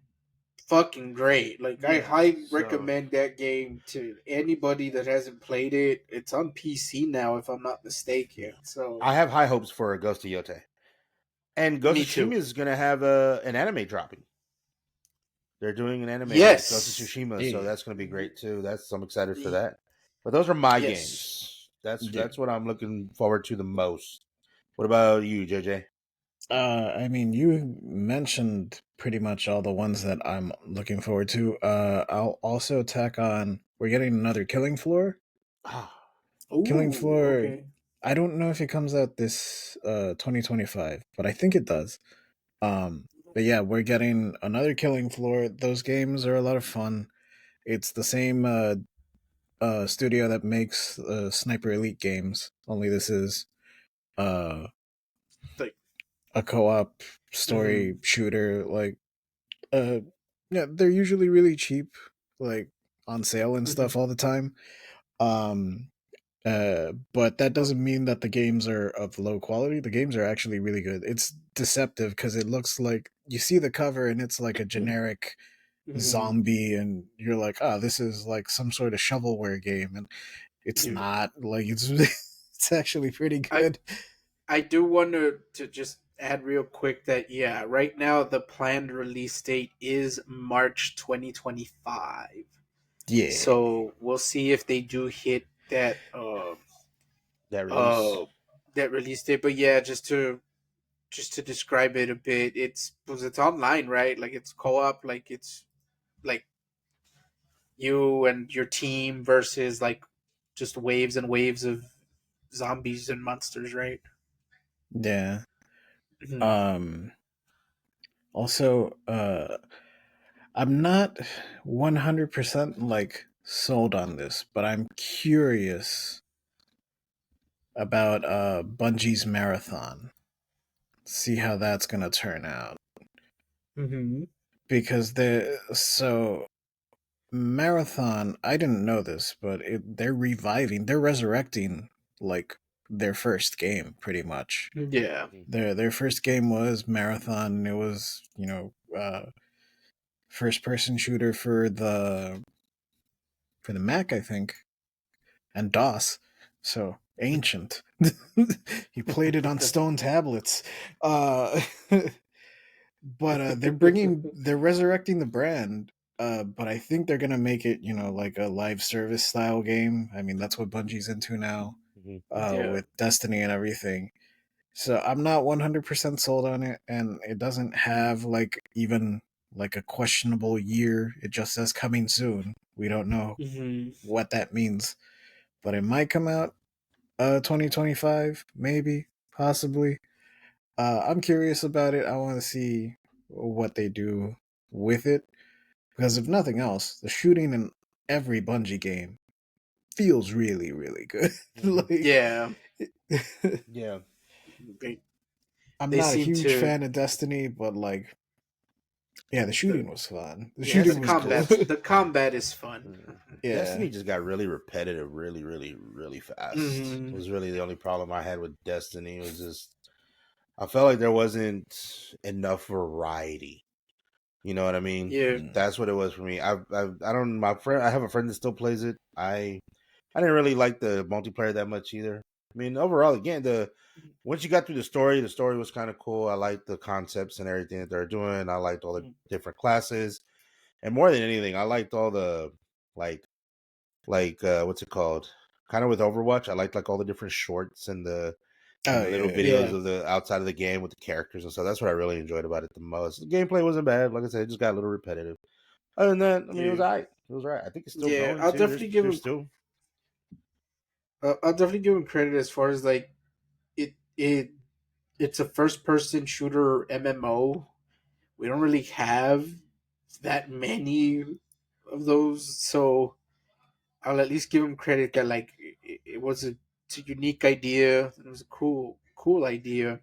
fucking great. Like I highly recommend that game to anybody that hasn't played it. It's on PC now, if I'm not mistaken. So I have high hopes for Ghost of Yotei. And Ghost of Tsushima is going to have an anime dropping. They're doing an anime with Ghost of Tsushima, so that's going to be great too. I'm excited for that. But those are my games. That's what I'm looking forward to the most. What about you, JJ? I mean, you mentioned pretty much all the ones that I'm looking forward to. I'll also tack on. We're getting another Killing Floor. Killing Floor. Okay. I don't know if it comes out this 2025, but I think it does. But yeah, we're getting another Killing Floor. Those games are a lot of fun. It's the same studio that makes Sniper Elite games. Only this is uh Like a co-op story shooter. Like yeah, they're usually really cheap, like on sale and stuff all the time. Um but that doesn't mean that the games are of low quality. The games are actually really good. It's deceptive because it looks like you see the cover and it's like a generic zombie, and you're like, oh, this is like some sort of shovelware game, and it's not. Like it's it's actually pretty good. I do want to just add real quick that yeah, right now the planned release date is March 2025. Yeah. So we'll see if they do hit that that release date. But yeah, just to describe it a bit, it's online, right? Like it's co-op, like it's like you and your team versus like just waves and waves of zombies and monsters, right? Yeah. Also, I'm not 100% like sold on this, but I'm curious about Bungie's marathon. See how that's gonna turn out. Because marathon, I didn't know this, but they're resurrecting like their first game pretty much. Yeah. Their first game was Marathon, and it was, first person shooter for the Mac, I think, and DOS. So ancient. He played it on stone tablets. Uh but they're resurrecting the brand. But I think they're gonna make it, like a live service style game. I mean, that's what Bungie's into now, with Destiny and everything. So I'm not 100% sold on it, and it doesn't have like even like a questionable year. It just says coming soon. We don't know what that means, but it might come out 2025 maybe. possibly. I'm curious about it. I want to see what they do with it because if nothing else, the shooting in every Bungie game feels really, really good. Mhm. Like, Yeah, Yeah. they, I'm they not a seem huge to. fan of Destiny, but like, yeah, the The, shooting was fun. The yes, shooting was cool. the combat is fun. Mm. Yeah. Destiny just got really repetitive, really, really, really fast. Hmm. Was really the only problem I had with Destiny. Was just I felt like there wasn't enough variety. You know what I mean? Yeah. Mm. That's what it was for me. I don't. My friend, I have a friend that still plays it. I didn't really like the multiplayer that much either. I mean, overall, again, the once you got through the story was kind of cool. I liked the concepts and everything that they're doing. I liked all the different classes, and more than anything, I liked all the like what's it called? Kind of with Overwatch, I liked like all the different shorts and Oh the little yeah, videos Yeah. of the outside of the game with the characters and stuff. That's what I really enjoyed about it the most. The gameplay wasn't bad. Like I said, it just got a little repetitive. Other than that, I mean, it was Yeah. alright. It was alright. I think it's still Yeah. going I'll too. definitely give There's him. still I'll definitely give him credit as far as like it. It's a first person shooter MMO. We don't really have that many of those, so I'll at least give him credit that like it was it's a unique idea. It was a cool idea.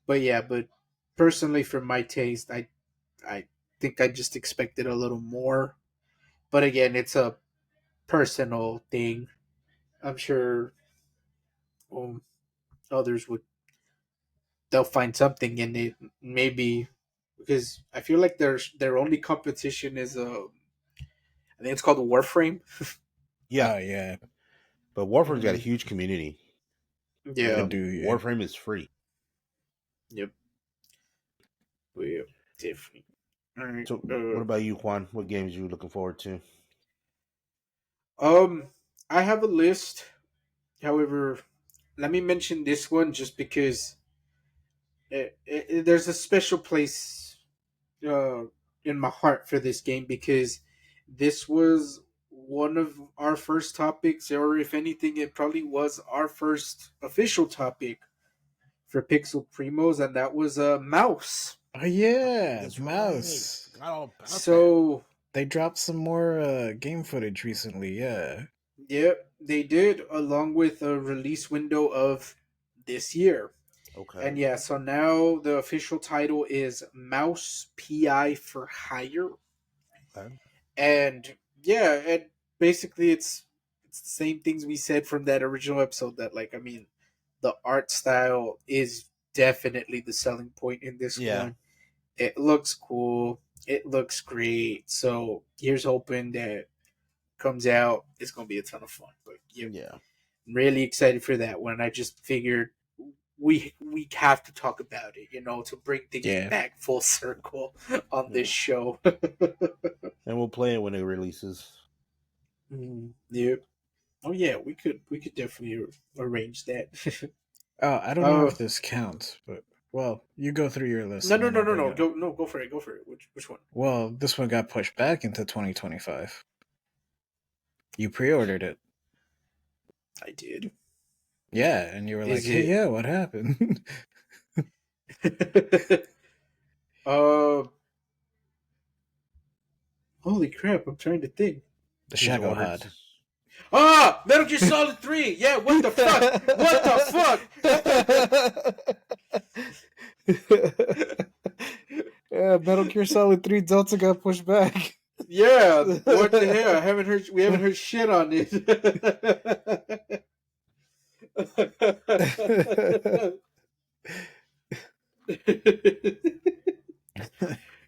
But yeah, but personally, for my taste, I think I just expected a little more. But again, it's a personal thing. I'm sure others would they'll find something in it. Maybe because I feel like their only competition is I think it's called Warframe. yeah. oh yeah, But Warframe's got a Mm, huge community, they yeah. and do. Yeah. Warframe is free. Yep. Yeah. Definitely. All right. So, what about you, Juan? What games you looking forward to? Um, I have a list. However, let me mention this one just because there's a special place uh, in my heart for this game because this was one of our first topics, or if anything, it probably was our first official topic for Pixel Primos, and that was a mouse. Oh yeah, That's right. Mouse. Forgot all about that. So, They dropped some more game footage recently. Yeah. yep, they did, along with a release window of this year. Okay. And yeah, so now the official title is Mouse PI for Hire. Okay. And yeah, and basically it's the same things we said from that original episode that like I mean the art style is definitely the selling point in this Yeah. one. It looks cool. It looks great. So here's hoping that comes out. It's gonna be a ton of fun. But yeah, Yeah. I'm really excited for that one. I just figured we have to talk about it, to bring things Yeah. back full circle on this Yeah. show. And we'll play it when it releases. Yeah. Oh yeah, we could definitely arrange that. Oh, I don't know uh if this counts, but well, you go through your list no and no then no I'll no bring no it up. go for it, go for it. Which one? Well, this one got pushed back into 2025. You pre-ordered it. I did. Yeah, and you were like, Is "Hey, it? yeah, what happened?" uh Holy crap! I'm trying to think. the Did you Shadow order? Hod. Ah, Metal Gear Solid 3. Yeah, what the fuck? What the fuck? Yeah, Metal Gear Solid 3 Delta got pushed back. Yeah, what the hell? We haven't heard shit on it.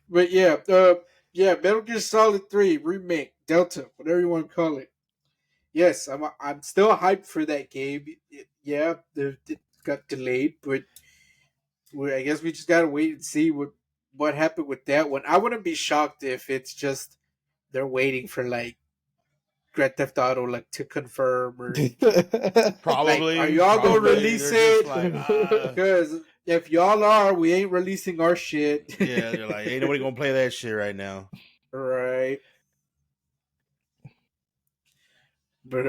But yeah, Metal Gear Solid 3 remake, Delta, whatever you want to call it. Yes, I'm still hyped for that game. Yeah, it got delayed, but I guess we just gotta wait and see what happened with that one. I wouldn't be shocked if it's just they're waiting for like Grand Theft Auto like to confirm or like, are Probably. y'all gonna Probably. release They're just it? like, Because if y'all are, we ain't releasing our shit. yeah. They're like, ain't nobody gonna play that shit right now. Right. But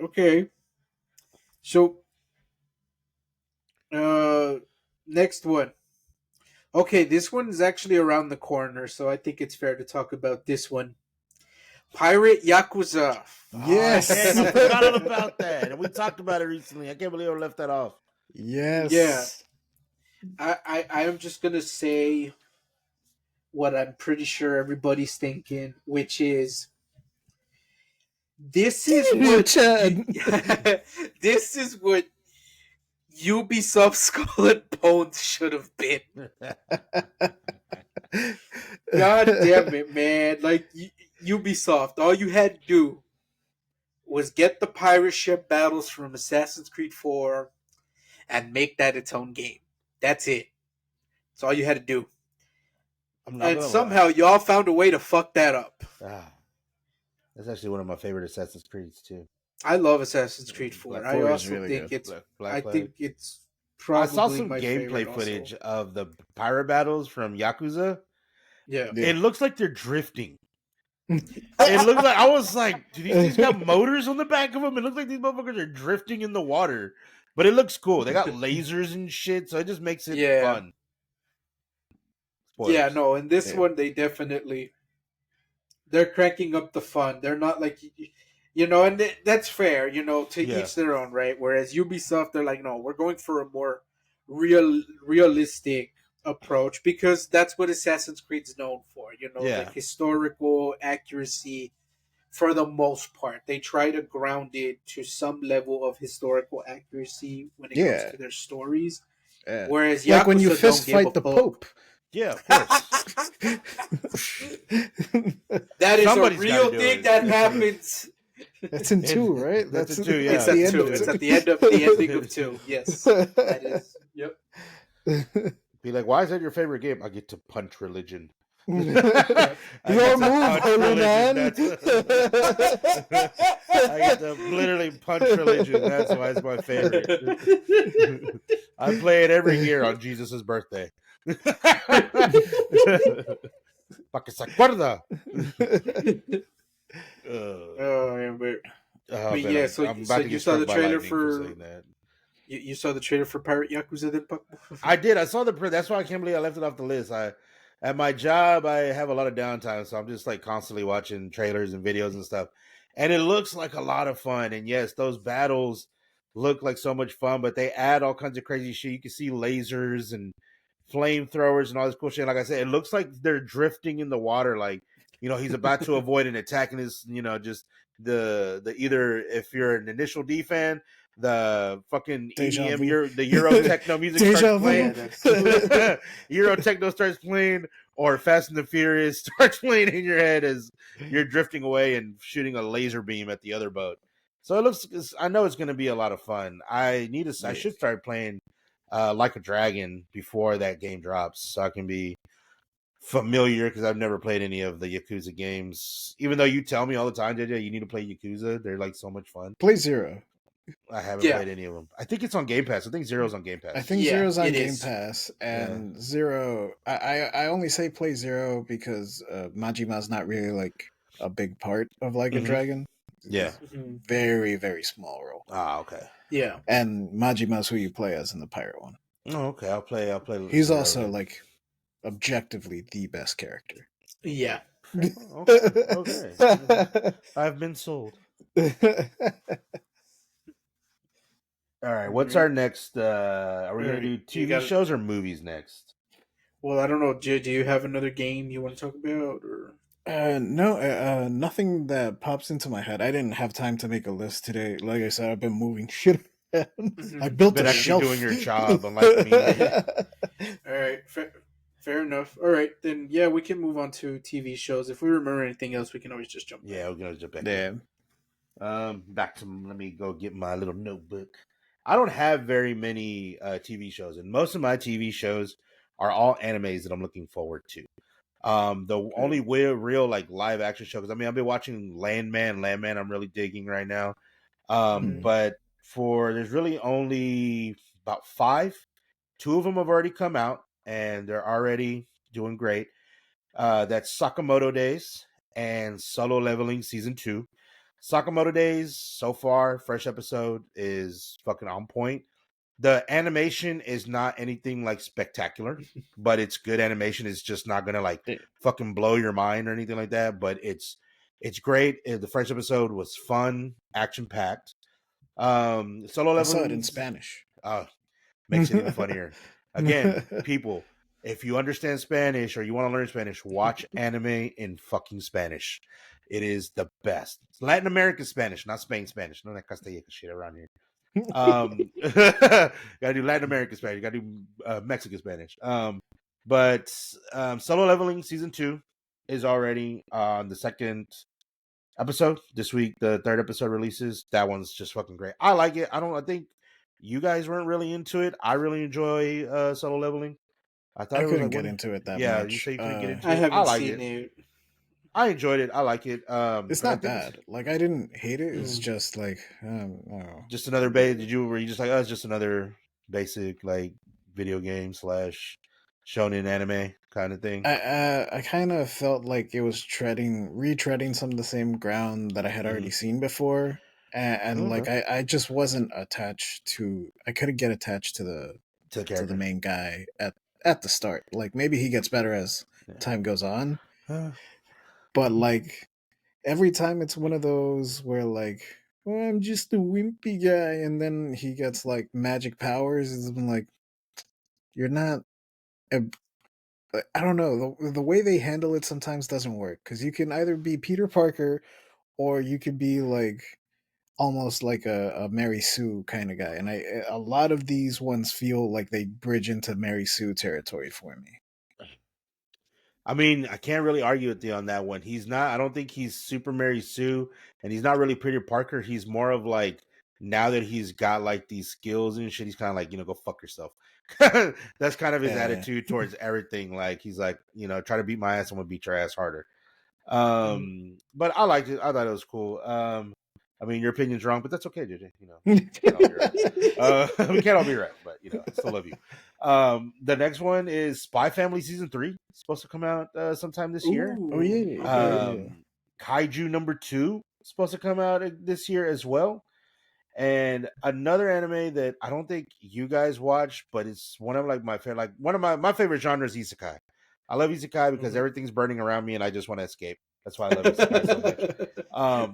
okay. So Next one. Okay, this one is actually around the corner, so I think it's fair to talk about this one. Pirate Yakuza. Yes. Dang, I forgot all about that. And we talked about it recently. I can't believe I left that off. Yes. Yeah. I am just gonna say what I'm pretty sure everybody's thinking, which is this is what this is what Ubisoft Skull and Bones should have been. God damn it, man! Like Ubisoft, all you had to do was get the pirate ship battles from Assassin's Creed 4 and make that its own game. That's it. That's all you had to do. And somehow y'all found a way to fuck that up. That's actually one of my favorite Assassin's Creeds too. I love Assassin's Creed 4. I also really think good. it's I think it's probably I saw some my gameplay footage of the pirate battles from Yakuza. Yeah. It looks like they're drifting. It looks like, I was like, do these things got motors on the back of them? It looks like these motherfuckers are drifting in the water. But it looks cool. They got lasers and shit, so it just makes it fun. Spoilers. Yeah, no, in this one they're cranking up the fun. They're not like, and that's fair, to each their own, right? Whereas Ubisoft, they're like, no, we're going for a more realistic approach because that's what Assassin's Creed's known for, like historical accuracy for the most part. They try to ground it to some level of historical accuracy when it comes to their stories. Whereas Yakuza, like when you fist fight the Pope. Yeah, of course. That is Somebody's a real thing that happens. That's in 2, right? That's in 2, yeah. It's at 2. It's at the end of the ending of 2. Yes. That is. Yep. Be like, why is that your favorite game? I get to punch religion. Your move, holy man. I get to literally punch religion. That's why it's my favorite. I play it every year on Jesus' birthday. Pa que se acuerda. But yeah, so you saw the trailer for you saw the trailer for Pirate Yakuza then, Puck? I did. I saw that's why I can't believe I left it off the list. At my job, I have a lot of downtime, so I'm just like constantly watching trailers and videos and stuff. And it looks like a lot of fun. And yes, those battles look like so much fun, but they add all kinds of crazy shit. You can see lasers and flamethrowers and all this cool shit. Like I said, it looks like they're drifting in the water. Like, he's about to avoid an attack and his, just the either if you're an initial D fan, the fucking EDM, the Euro techno music starts playing. Euro techno starts playing, or Fast and the Furious starts playing in your head as you're drifting away and shooting a laser beam at the other boat. So I know it's going to be a lot of fun. I should start playing Like a Dragon before that game drops, so I can be familiar, because I've never played any of the Yakuza games. Even though you tell me all the time, JJ, you need to play Yakuza. They're like so much fun. Play 0. I haven't played any of them. I think it's on Game Pass. I think Zero's on Game Pass. I think Zero's on Game Pass, and Zero. I only say play 0 because Majima's not really like a big part of Like a Dragon. Yeah, very, very small role. Ah, okay. Yeah, and Majima's who you play as in the pirate one. Oh, okay. I'll play. He's also like objectively the best character. Yeah. Okay. I've been sold. All right, what's our next? Are we going to do TV shows or movies next? Well, I don't know. Do you have another game you want to talk about? Or no, nothing that pops into my head. I didn't have time to make a list today. Like I said, I've been moving shit around. I built a shelf. Doing your job, unlike me. All right, fair enough. All right, then we can move on to TV shows. If we remember anything else, we can always just jump back. Yeah, we're going to jump back. Yeah. Back to, let me go get my little notebook. I don't have very many TV shows, and most of my TV shows are all animes that I'm looking forward to. The only real like live action show, because I've been watching Landman. I'm really digging right now. But there's really only about 5. 2 of them have already come out, and they're already doing great. That's Sakamoto Days and Solo Leveling Season 2. Sakamoto Days, so far, fresh episode is fucking on point. the animation is not anything like spectacular, but it's good animation. It's just not gonna like fucking blow your mind or anything like that. But it's great. The first episode was fun, action packed. Solo I saw it leveling in Spanish. Makes it even funnier. Again, people, if you understand Spanish or you want to learn Spanish, watch anime in fucking Spanish. It is the best. It's Latin American Spanish, not Spain Spanish. No that Castilla shit around here. Gotta do Latin American Spanish. Gotta do Mexican Spanish. But Solo Leveling season 2 is already on the second episode this week. The third episode releases. That one's just fucking great. I like it. I think you guys weren't really into it. I really enjoy Solo Leveling. I thought I it was couldn't like get one. into it that Yeah, much. you say you couldn't get into I it. haven't I like seen it. it. I enjoyed it. I like it. It's but I not think bad. Like I didn't hate it. It's just like oh. just another were you just like, oh, it's just another basic like video game / shonen anime kind of thing? I kind of felt like it was retreading some of the same ground that I had already seen before, and like Okay. I just wasn't attached to. I couldn't get attached to To the to the character. main guy at the start. Like maybe he gets better as time goes on, but like every time it's one of those where like, oh, I'm just a wimpy guy, and then he gets like magic powers. It's been like you're not. I don't know, the way they handle it sometimes doesn't work because you can either be Peter Parker or you could be like almost like a Mary Sue kind of guy, and a lot of these ones feel like they bridge into Mary Sue territory for me. I mean, I can't really argue with you on that one. He's not. I don't think he's Super Mary Sue, and he's not really Peter Parker. He's more of like now that he's got like these skills and shit. He's kind of like go fuck yourself. That's kind of his attitude towards everything. Like he's like try to beat my ass, I'm gonna beat your ass harder. But I liked it. I thought it was cool. I mean, your opinion's wrong, but that's okay, JJ. We can't all be right. We can't all be right, but I still love you. The next one is Spy Family season 3. It's supposed to come out sometime this year. Oh yeah. Kaiju number 2 is supposed to come out this year as well. And another anime that I don't think you guys watch, but it's one of like my favorite, like one of my favorite genres, isekai. I love isekai because everything's burning around me and I just want to escape. That's why I love isekai so much.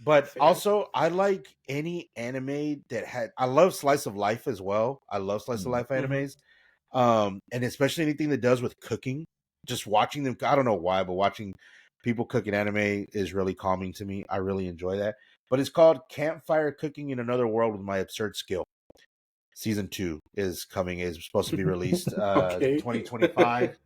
But fair. Also, I like any anime that had. I love slice of life as well. I love slice of life animes, and especially anything that does with cooking. Just watching them, I don't know why, but watching people cook in anime is really calming to me. I really enjoy that. But it's called Campfire Cooking in Another World with My Absurd Skill. Season 2 is coming. Is supposed to be released 2025.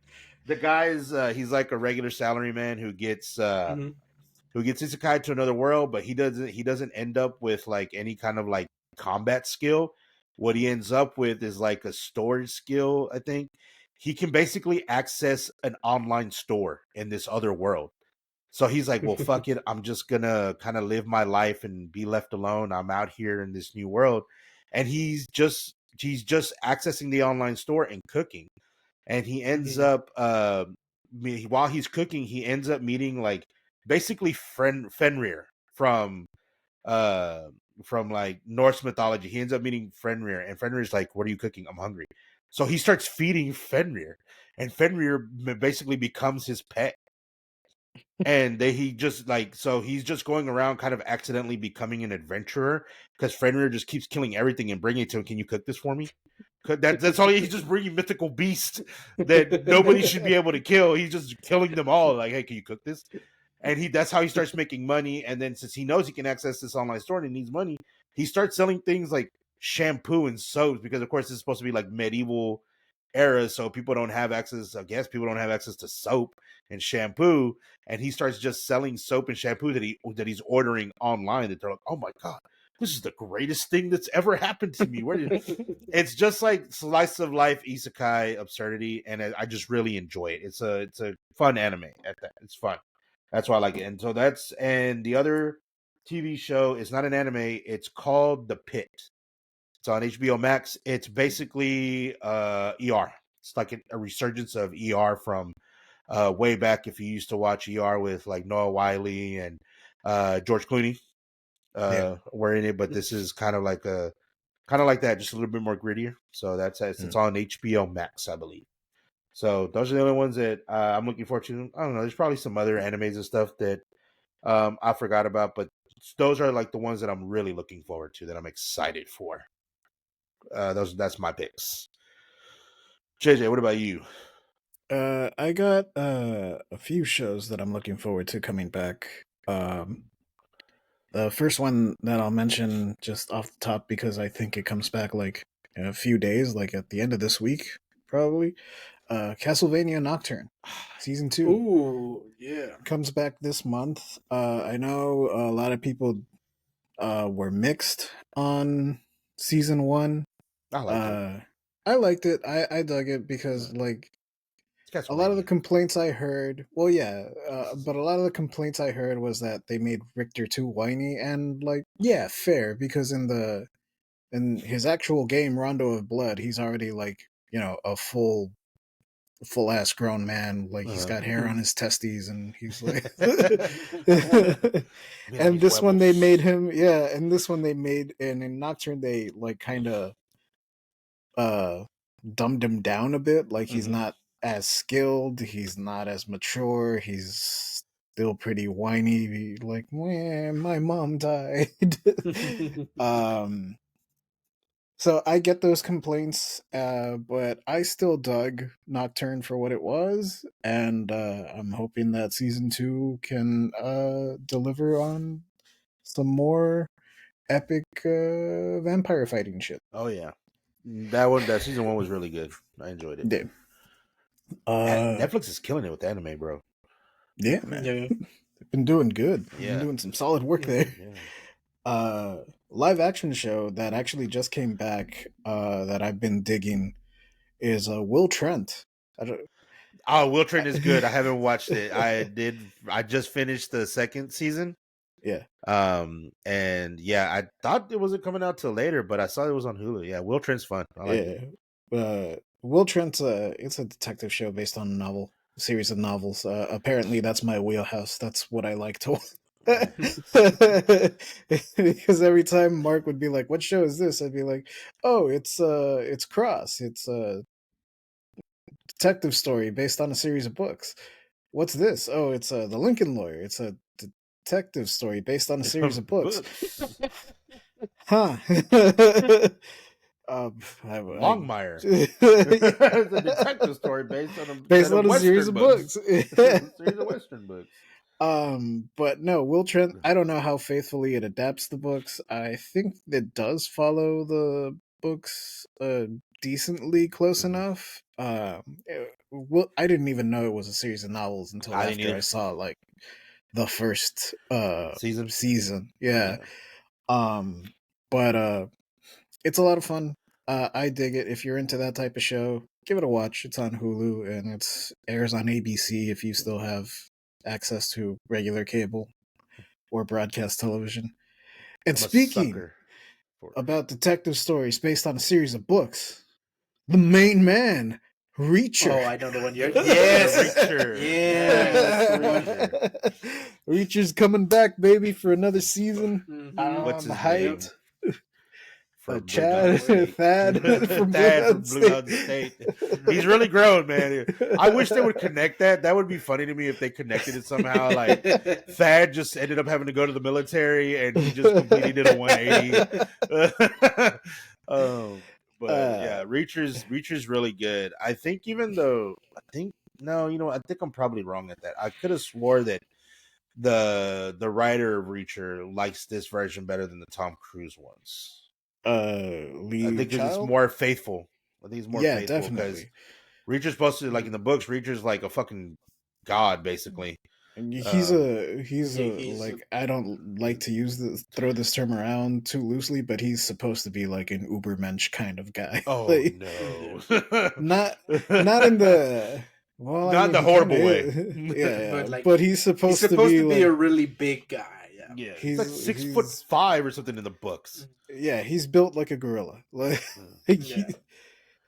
The guy's he's like a regular salaryman who gets isekai to another world, but he doesn't end up with like any kind of like combat skill. What he ends up with is like a storage skill. I think he can basically access an online store in this other world. So he's like, well, fuck it. I'm just gonna kind of live my life and be left alone. I'm out here in this new world, and he's just accessing the online store and cooking, and he ends up while he's cooking, he ends up meeting like basically Fenrir from like Norse mythology. He ends up meeting Fenrir, and Fenrir's like, "What are you cooking? I'm hungry." So he starts feeding Fenrir, and Fenrir basically becomes his pet. And he just like, so he's just going around kind of accidentally becoming an adventurer because Fenrir just keeps killing everything and bringing it to him. Can you cook this for me? That's all. He's just bringing mythical beasts that nobody should be able to kill. He's just killing them all. Like, hey, can you cook this? And that's how he starts making money. And then since he knows he can access this online store and he needs money, he starts selling things like shampoo and soaps because, of course, it's supposed to be like medieval era, so people don't have access. I guess people don't have access to soap and shampoo, and he starts just selling soap and shampoo that he's ordering online. That they're like, oh my god, this is the greatest thing that's ever happened to me. It's just like slice of life isekai absurdity, and I just really enjoy it. It's a fun anime at that. It's fun. That's why I like it. And so and the other TV show is not an anime. It's called The Pit. It's on HBO Max. It's basically ER. It's like a resurgence of ER from way back if you used to watch ER with like Noah Wiley and George Clooney were in it. But this is kind of like a kind of like that, just a little bit more grittier. So it's on HBO Max, I believe. So those are the only ones that I'm looking forward to. I don't know. There's probably some other animes and stuff that I forgot about, but those are like the ones that I'm really looking forward to, that I'm excited for. That's my picks. JJ, what about you? I got a few shows that I'm looking forward to coming back. The first one that I'll mention just off the top, because I think it comes back like in a few days, like at the end of this week, probably. Castlevania Nocturne, season 2. Ooh, yeah. Comes back this month. I know a lot of people were mixed on season 1. I liked it. I liked it. I dug it because like It's a lot of the Castlevania. complaints I heard, well, yeah, but a lot of the complaints I heard was that they made Richter too whiny, and like, yeah, fair, because in his actual game, Rondo of Blood, he's already like, a full ass grown man, like he's got hair on his testes, and he's like, Mira and mis this one they huevos. made him, yeah, and this one they made, and in Nocturne they like kind of dumbed him down a bit, like he's not as skilled, he's not as mature, he's still pretty whiny, like, my mom died. um so I get those complaints, but I still dug Nocturne for what it was, and I'm hoping that season 2 can deliver on some more epic vampire fighting shit. Oh yeah, that season 1 was really good. I enjoyed it. Yeah. Netflix is killing it with anime, bro. Yeah, man. Yeah. They've been doing good. They've Yeah. been doing some solid work there. Yeah. Live action show that actually just came back that I've been digging is Will Trent. Oh, Will Trent is good. I haven't watched it. I just finished the second season. Yeah. And yeah, I thought it wasn't coming out till later, but I saw it was on Hulu. Yeah, Will Trent's fun. I like it. Will Trent's it's a detective show based on a series of novels. Apparently that's my wheelhouse. That's what I like to because every time Mark would be like, "What show is this?" I'd be like, "Oh, it's Cross. It's a detective story based on a series of books." "What's this?" "Oh, it's The Lincoln Lawyer. It's a detective story based on a series of books." Huh. Longmire. It's a detective story based on a series of books. Series of Western books. But no, Will Trent, I don't know how faithfully it adapts the books. I think it does follow the books decently close enough. I didn't even know it was a series of novels until after I saw like the first season. Yeah. But it's a lot of fun. I dig it. If you're into that type of show, give it a watch. It's on Hulu and it airs on ABC if you still have access to regular cable or broadcast television. And speaking about detective stories based on a series of books, the main man, Reacher. Oh, I know the one you're. Yes, Reacher. Yes, Reacher's coming back, baby, for another season. What's his hyped. Thad from Blue Mountain State. He's really grown, man. I wish they would connect that. That would be funny to me if they connected it somehow. Like Thad just ended up having to go to the military and he just completely did a 180. But yeah, Reacher's really good. I think I think I'm probably wrong at that. I could have swore that the writer of Reacher likes this version better than the Tom Cruise ones. I think it's more faithful. I think it's more faithful because Reacher's supposed to, like in the books, Reacher's like a fucking god, basically. He's like, I don't like to throw this term around too loosely, but he's supposed to be like an Ubermensch kind of guy. Oh like, no, not in the not the horrible way. Yeah, but he's supposed to be like, a really big guy. Yeah, he's like 6'5" or something in the books. Yeah, he's built like a gorilla. Like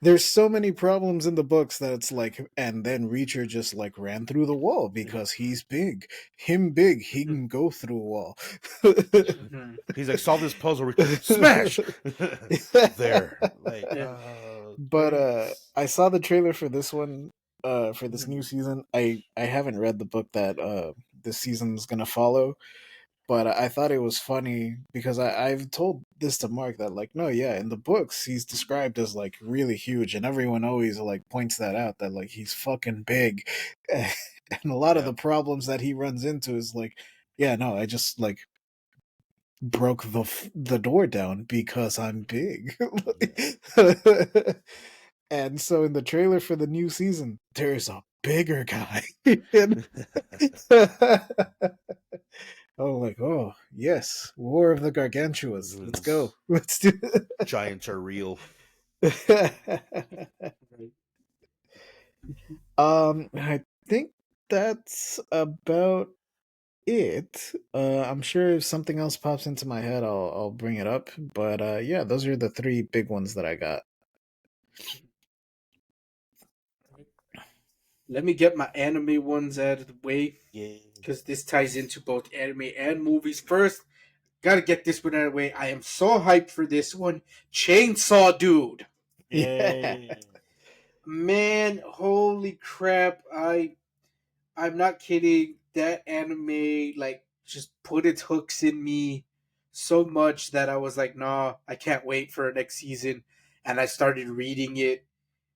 there's so many problems in the books that it's like, and then Reacher just like ran through the wall because he's big. Him big, he can go through a wall. He's like, solve this puzzle, smash there. Like, But great. I saw the trailer for this one, for this new season. I haven't read the book that this season's gonna follow, but I thought it was funny because I've told this to Mark that like, no, yeah, in the books he's described as like really huge, and everyone always like points that out, that like he's fucking big, and a lot of the problems that he runs into is like, yeah, no, I just like broke the door down because I'm big. And so in the trailer for the new season, there's a bigger guy. Oh, like, oh yes, War of the Gargantuas. Let's go. Let's do it. Giants are real. I think that's about it. I'm sure if something else pops into my head, I'll bring it up. But yeah, those are the three big ones that I got. Let me get my anime ones out of the way. Yeah. Because this ties into both anime and movies. First, gotta get this one out of the way. I am so hyped for this one. Chainsaw Dude. Yeah. Man, holy crap. I'm not kidding. That anime like just put its hooks in me so much that I was like, nah, I can't wait for next season. And I started reading it.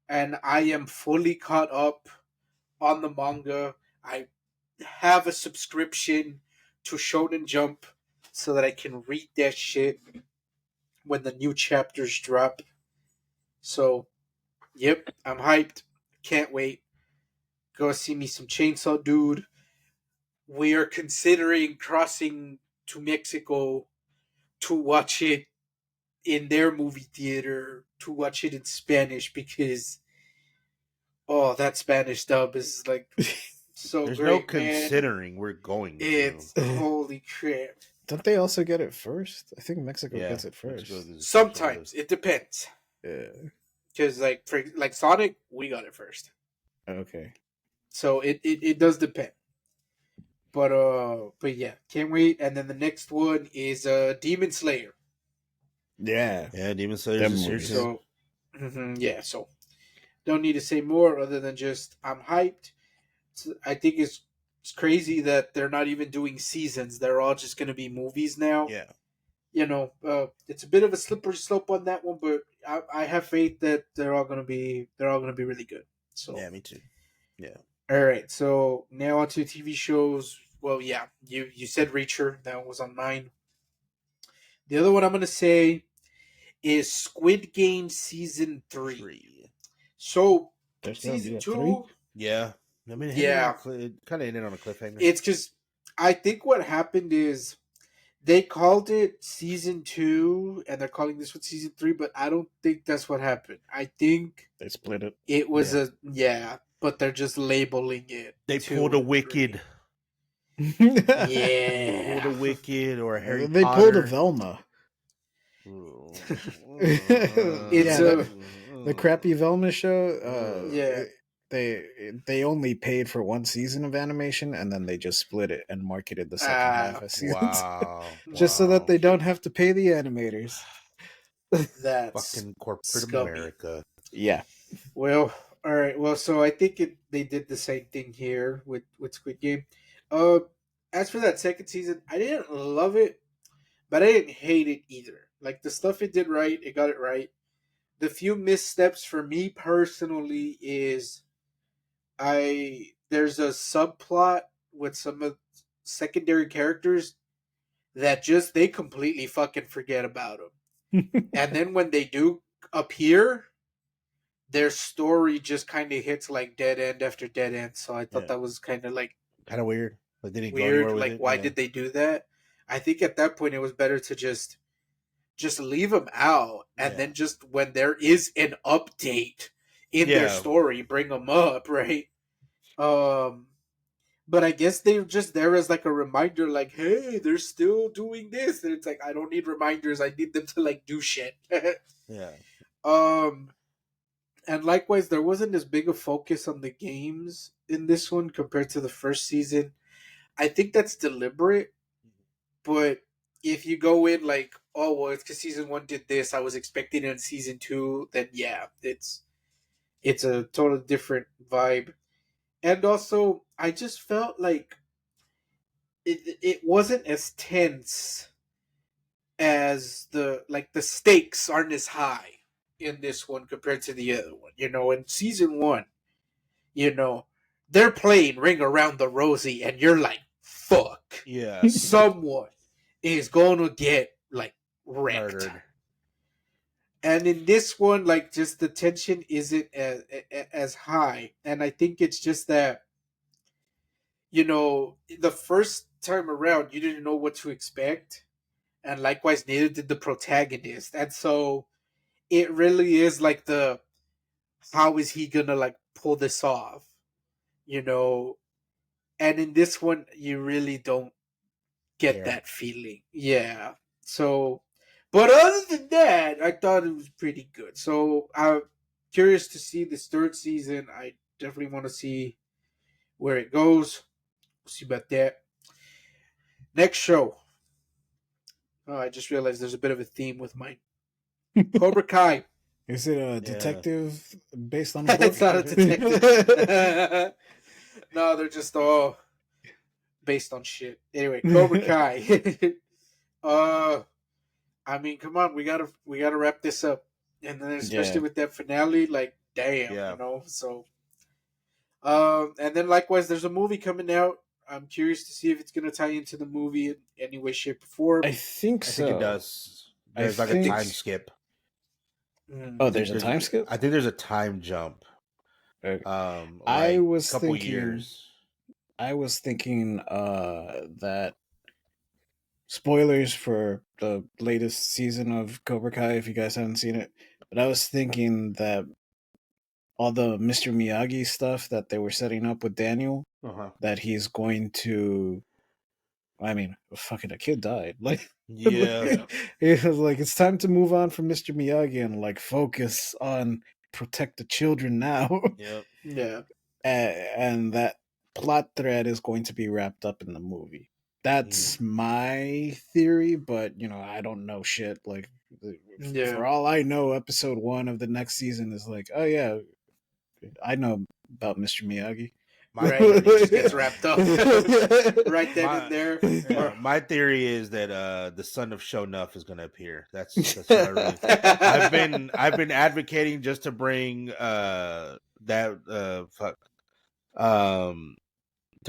And I am fully caught up on the manga. I have a subscription to Shonen Jump so that I can read that shit when the new chapters drop. So, yep, I'm hyped. Can't wait. Go see me some Chainsaw Dude. We are considering crossing to Mexico to watch it in their movie theater, to watch it in Spanish because that Spanish dub is like so There's great, no considering, man. We're going to. It's holy crap. Don't they also get it first? I think Mexico gets it first. Sometimes it depends. Yeah. Because for Sonic, we got it first. Okay. So it does depend. But yeah, can't wait. And then the next one is Demon Slayer. Yeah. Yeah, Demon Slayer is serious. So yeah, so don't need to say more other than just I'm hyped. I think it's crazy that they're not even doing seasons. They're all just going to be movies now. Yeah. You know, it's a bit of a slippery slope on that one, but I have faith that they're all going to be really good. So yeah, me too. Yeah. All right, so now on to TV shows. Well, yeah, you said Reacher. That was on mine. The other one I'm going to say is Squid Game Season 3. So, Season 2... 3? Yeah. I mean, it kind of ended on a cliffhanger. It's because I think what happened is they called it Season 2, and they're calling this one Season 3, but I don't think that's what happened. I think... they split it. It was but they're just labeling it. They pulled a Wicked. Yeah. They pulled a Wicked or a Harry They Potter. pulled a Velma. It's the crappy Velma show. Yeah. They only paid for one season of animation, and then they just split it and marketed the second half as seasons. Wow. Just so that they don't have to pay the animators. That's fucking corporate scummy. America. Yeah. Well, all right. Well, so I think they did the same thing here with Squid Game. As for that second season, I didn't love it, but I didn't hate it either. Like the stuff it did right, it got it right. The few missteps for me personally is there's a subplot with some of secondary characters that just they completely fucking forget about them. And then when they do appear, their story just kind of hits like dead end after dead end. So I thought that was kind of weird. Like, they didn't weird. go anywhere with like, it. Why did they do that? I think at that point it was better to just leave them out, and then just when there is an update in their story, bring them up, right? But I guess they're just there as like a reminder, like, hey, they're still doing this, and it's like I don't need reminders. I need them to like do shit. Yeah. And likewise, there wasn't as big a focus on the games in this one compared to the first season. I think that's deliberate, but if you go in like, oh well, it's because season one did this, I was expecting it in season two, then yeah, it's a totally different vibe. And also, I just felt like it wasn't as tense as the stakes aren't as high in this one compared to the other one. In season one, you know, they're playing Ring Around the Rosie, and you're like, fuck, Yeah, someone is going to get like wrecked. murdered. And in this one, like, just the tension isn't as high, and I think it's just that the first time around you didn't know what to expect, and likewise neither did the protagonist, and so it really is like the how is he gonna like pull this off, you know and in this one you really don't get Yeah. that feeling. Yeah. So, but other than that, I thought it was pretty good. So I'm curious to see this third season. I definitely want to see where it goes. We'll see about that. Next show. Oh, I just realized there's a bit of a theme with mine. Cobra Kai. Is it a detective based on a book? It's not a detective. No, they're just all based on shit. Anyway, Cobra Kai. I mean, come on, we gotta wrap this up, and then especially with that finale, like, damn, Yeah. So, and then likewise, there's a movie coming out. I'm curious to see if it's gonna tie into the movie in any way, shape, or form. I think so. I think it does. There's like a time skip. Oh, there's a time skip? I think there's a time jump. Like I was couple years. I was thinking that spoilers for the latest season of Cobra Kai if you guys haven't seen it, but I was thinking that all the Mr. Miyagi stuff that they were setting up with Daniel, that he's going to, I mean, fucking a kid died. Like, yeah, it was like, it's time to move on from Mr. Miyagi and like focus on protect the children now. Yep. Yeah. And that plot thread is going to be wrapped up in the movie. That's my theory, but I don't know shit. Like, for all I know, episode 1 of the next season is like, oh yeah, I know about Mr. Miyagi. Right, it just gets wrapped up right then and there. Yeah, my theory is that the son of Shonuff is going to appear. That's what I really think. I've been advocating just to bring to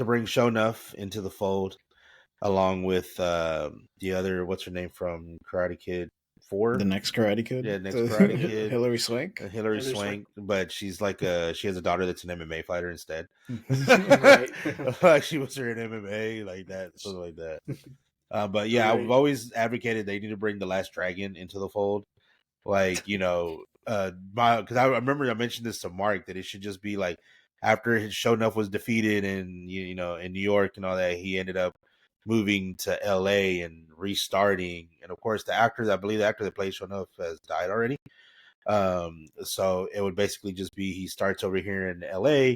bring Shonuff into the fold, along with the other, what's her name from Karate Kid 4? The next Karate Kid? Yeah, next Karate Kid. Hilary Swank? Hilary Swank, but she's like she has a daughter that's an MMA fighter instead. Right. Like she was her in MMA, like that, something like that. But yeah, Right. I've always advocated they need to bring the Last Dragon into the fold. Like, because I remember I mentioned this to Mark that it should just be like after his Shonuff was defeated in in New York and all that, he ended up moving to LA and restarting. And of course, I believe the actor that plays Shonuff has died already. So it would basically just be he starts over here in LA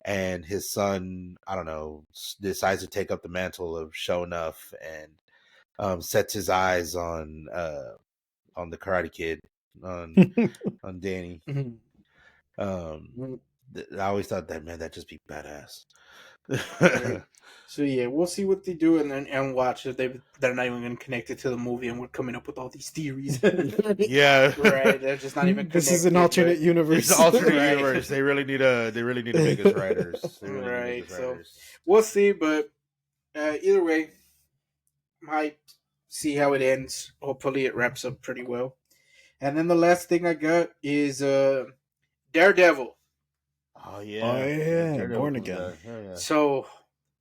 and his son, I don't know, decides to take up the mantle of Shonuff and sets his eyes on the Karate Kid, on Danny. I always thought that'd just be badass. Right. So yeah, we'll see what they do, and watch if they're not even going to connect it to the movie, and we're coming up with all these theories. Yeah, right. They're just not even connected. This is an alternate universe. It's an alternate universe. They really need to make us writers. Right. So we'll see, but either way, might see how it ends. Hopefully, it wraps up pretty well. And then the last thing I got is Daredevil. Oh yeah, Born Again. Yeah. So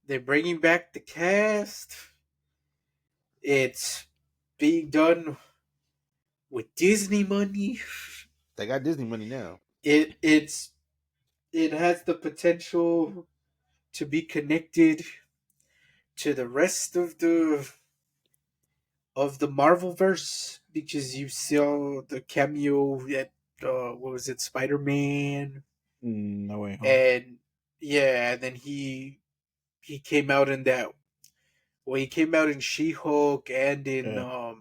they're bringing back the cast. It's being done with Disney money. They got Disney money now. It has the potential to be connected to the rest of the Marvelverse, because you saw the cameo at what was it, Spider-Man, No Way Home. and yeah, and then he came out in that. Well, he came out in She-Hulk and in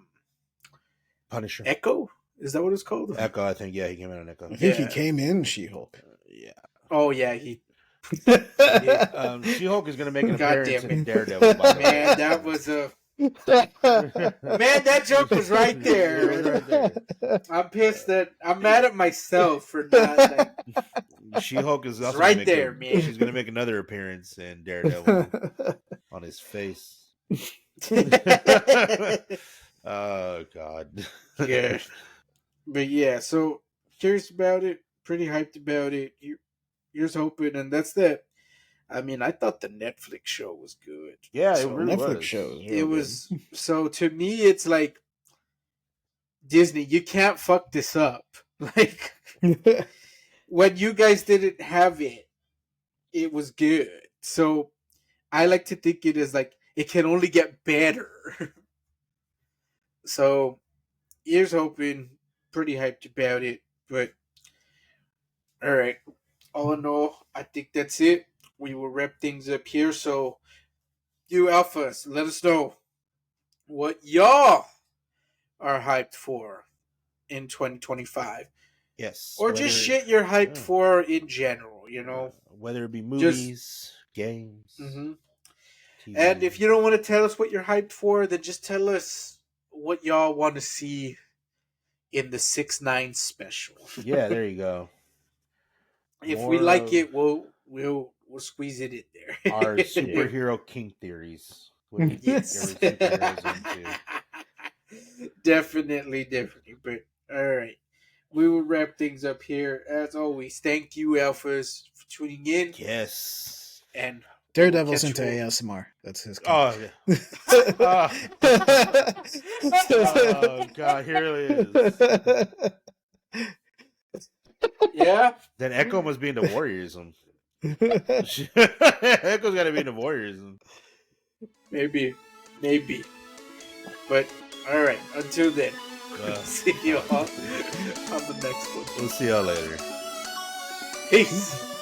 Punisher. Echo. Is that what it's called? Echo, I think. Yeah, he came out in Echo. I think he came in She-Hulk. Yeah. Oh yeah, he. She-Hulk is going to make an God appearance damn in it. Daredevil. By the way. Man, that was a. Man, that joke was right there. It was right there. I'm pissed that I'm mad at myself for not. Like, She-Hulk is also right gonna there, man. She's going to make another appearance in Daredevil on his face. Oh God. Yeah, but yeah. So curious about it. Pretty hyped about it. Here's hoping, and that's that. I mean, I thought the Netflix show was good. Yeah, So, it really Netflix was. shows. it was so to me. It's like Disney. You can't fuck this up. Like when you guys didn't have it, it was good. So I like to think it is like it can only get better. So here's hoping. Pretty hyped about it, but all right. All in all, I think that's it. We will wrap things up here. So, you alphas, let us know what y'all are hyped for in 2025. Yes. Or just shit you're hyped for in general, Whether it be movies, games. Mm-hmm. TV. And if you don't want to tell us what you're hyped for, then just tell us what y'all want to see in the 6ix9ine special. Yeah, there you go. If we like it, we'll squeeze it in there. Our superhero king theories. Yes. Definitely. But all right. We will wrap things up here. As always, thank you, Alphas, for tuning in. Yes. And Daredevil's into ASMR. That's his. Oh, yeah. Oh, God, here it is. Yeah? Then Echo must be into warriorism. Echo's got to be into warriorism. Maybe. But, all right. Until then, see you all on the next one. We'll see y'all later. Peace.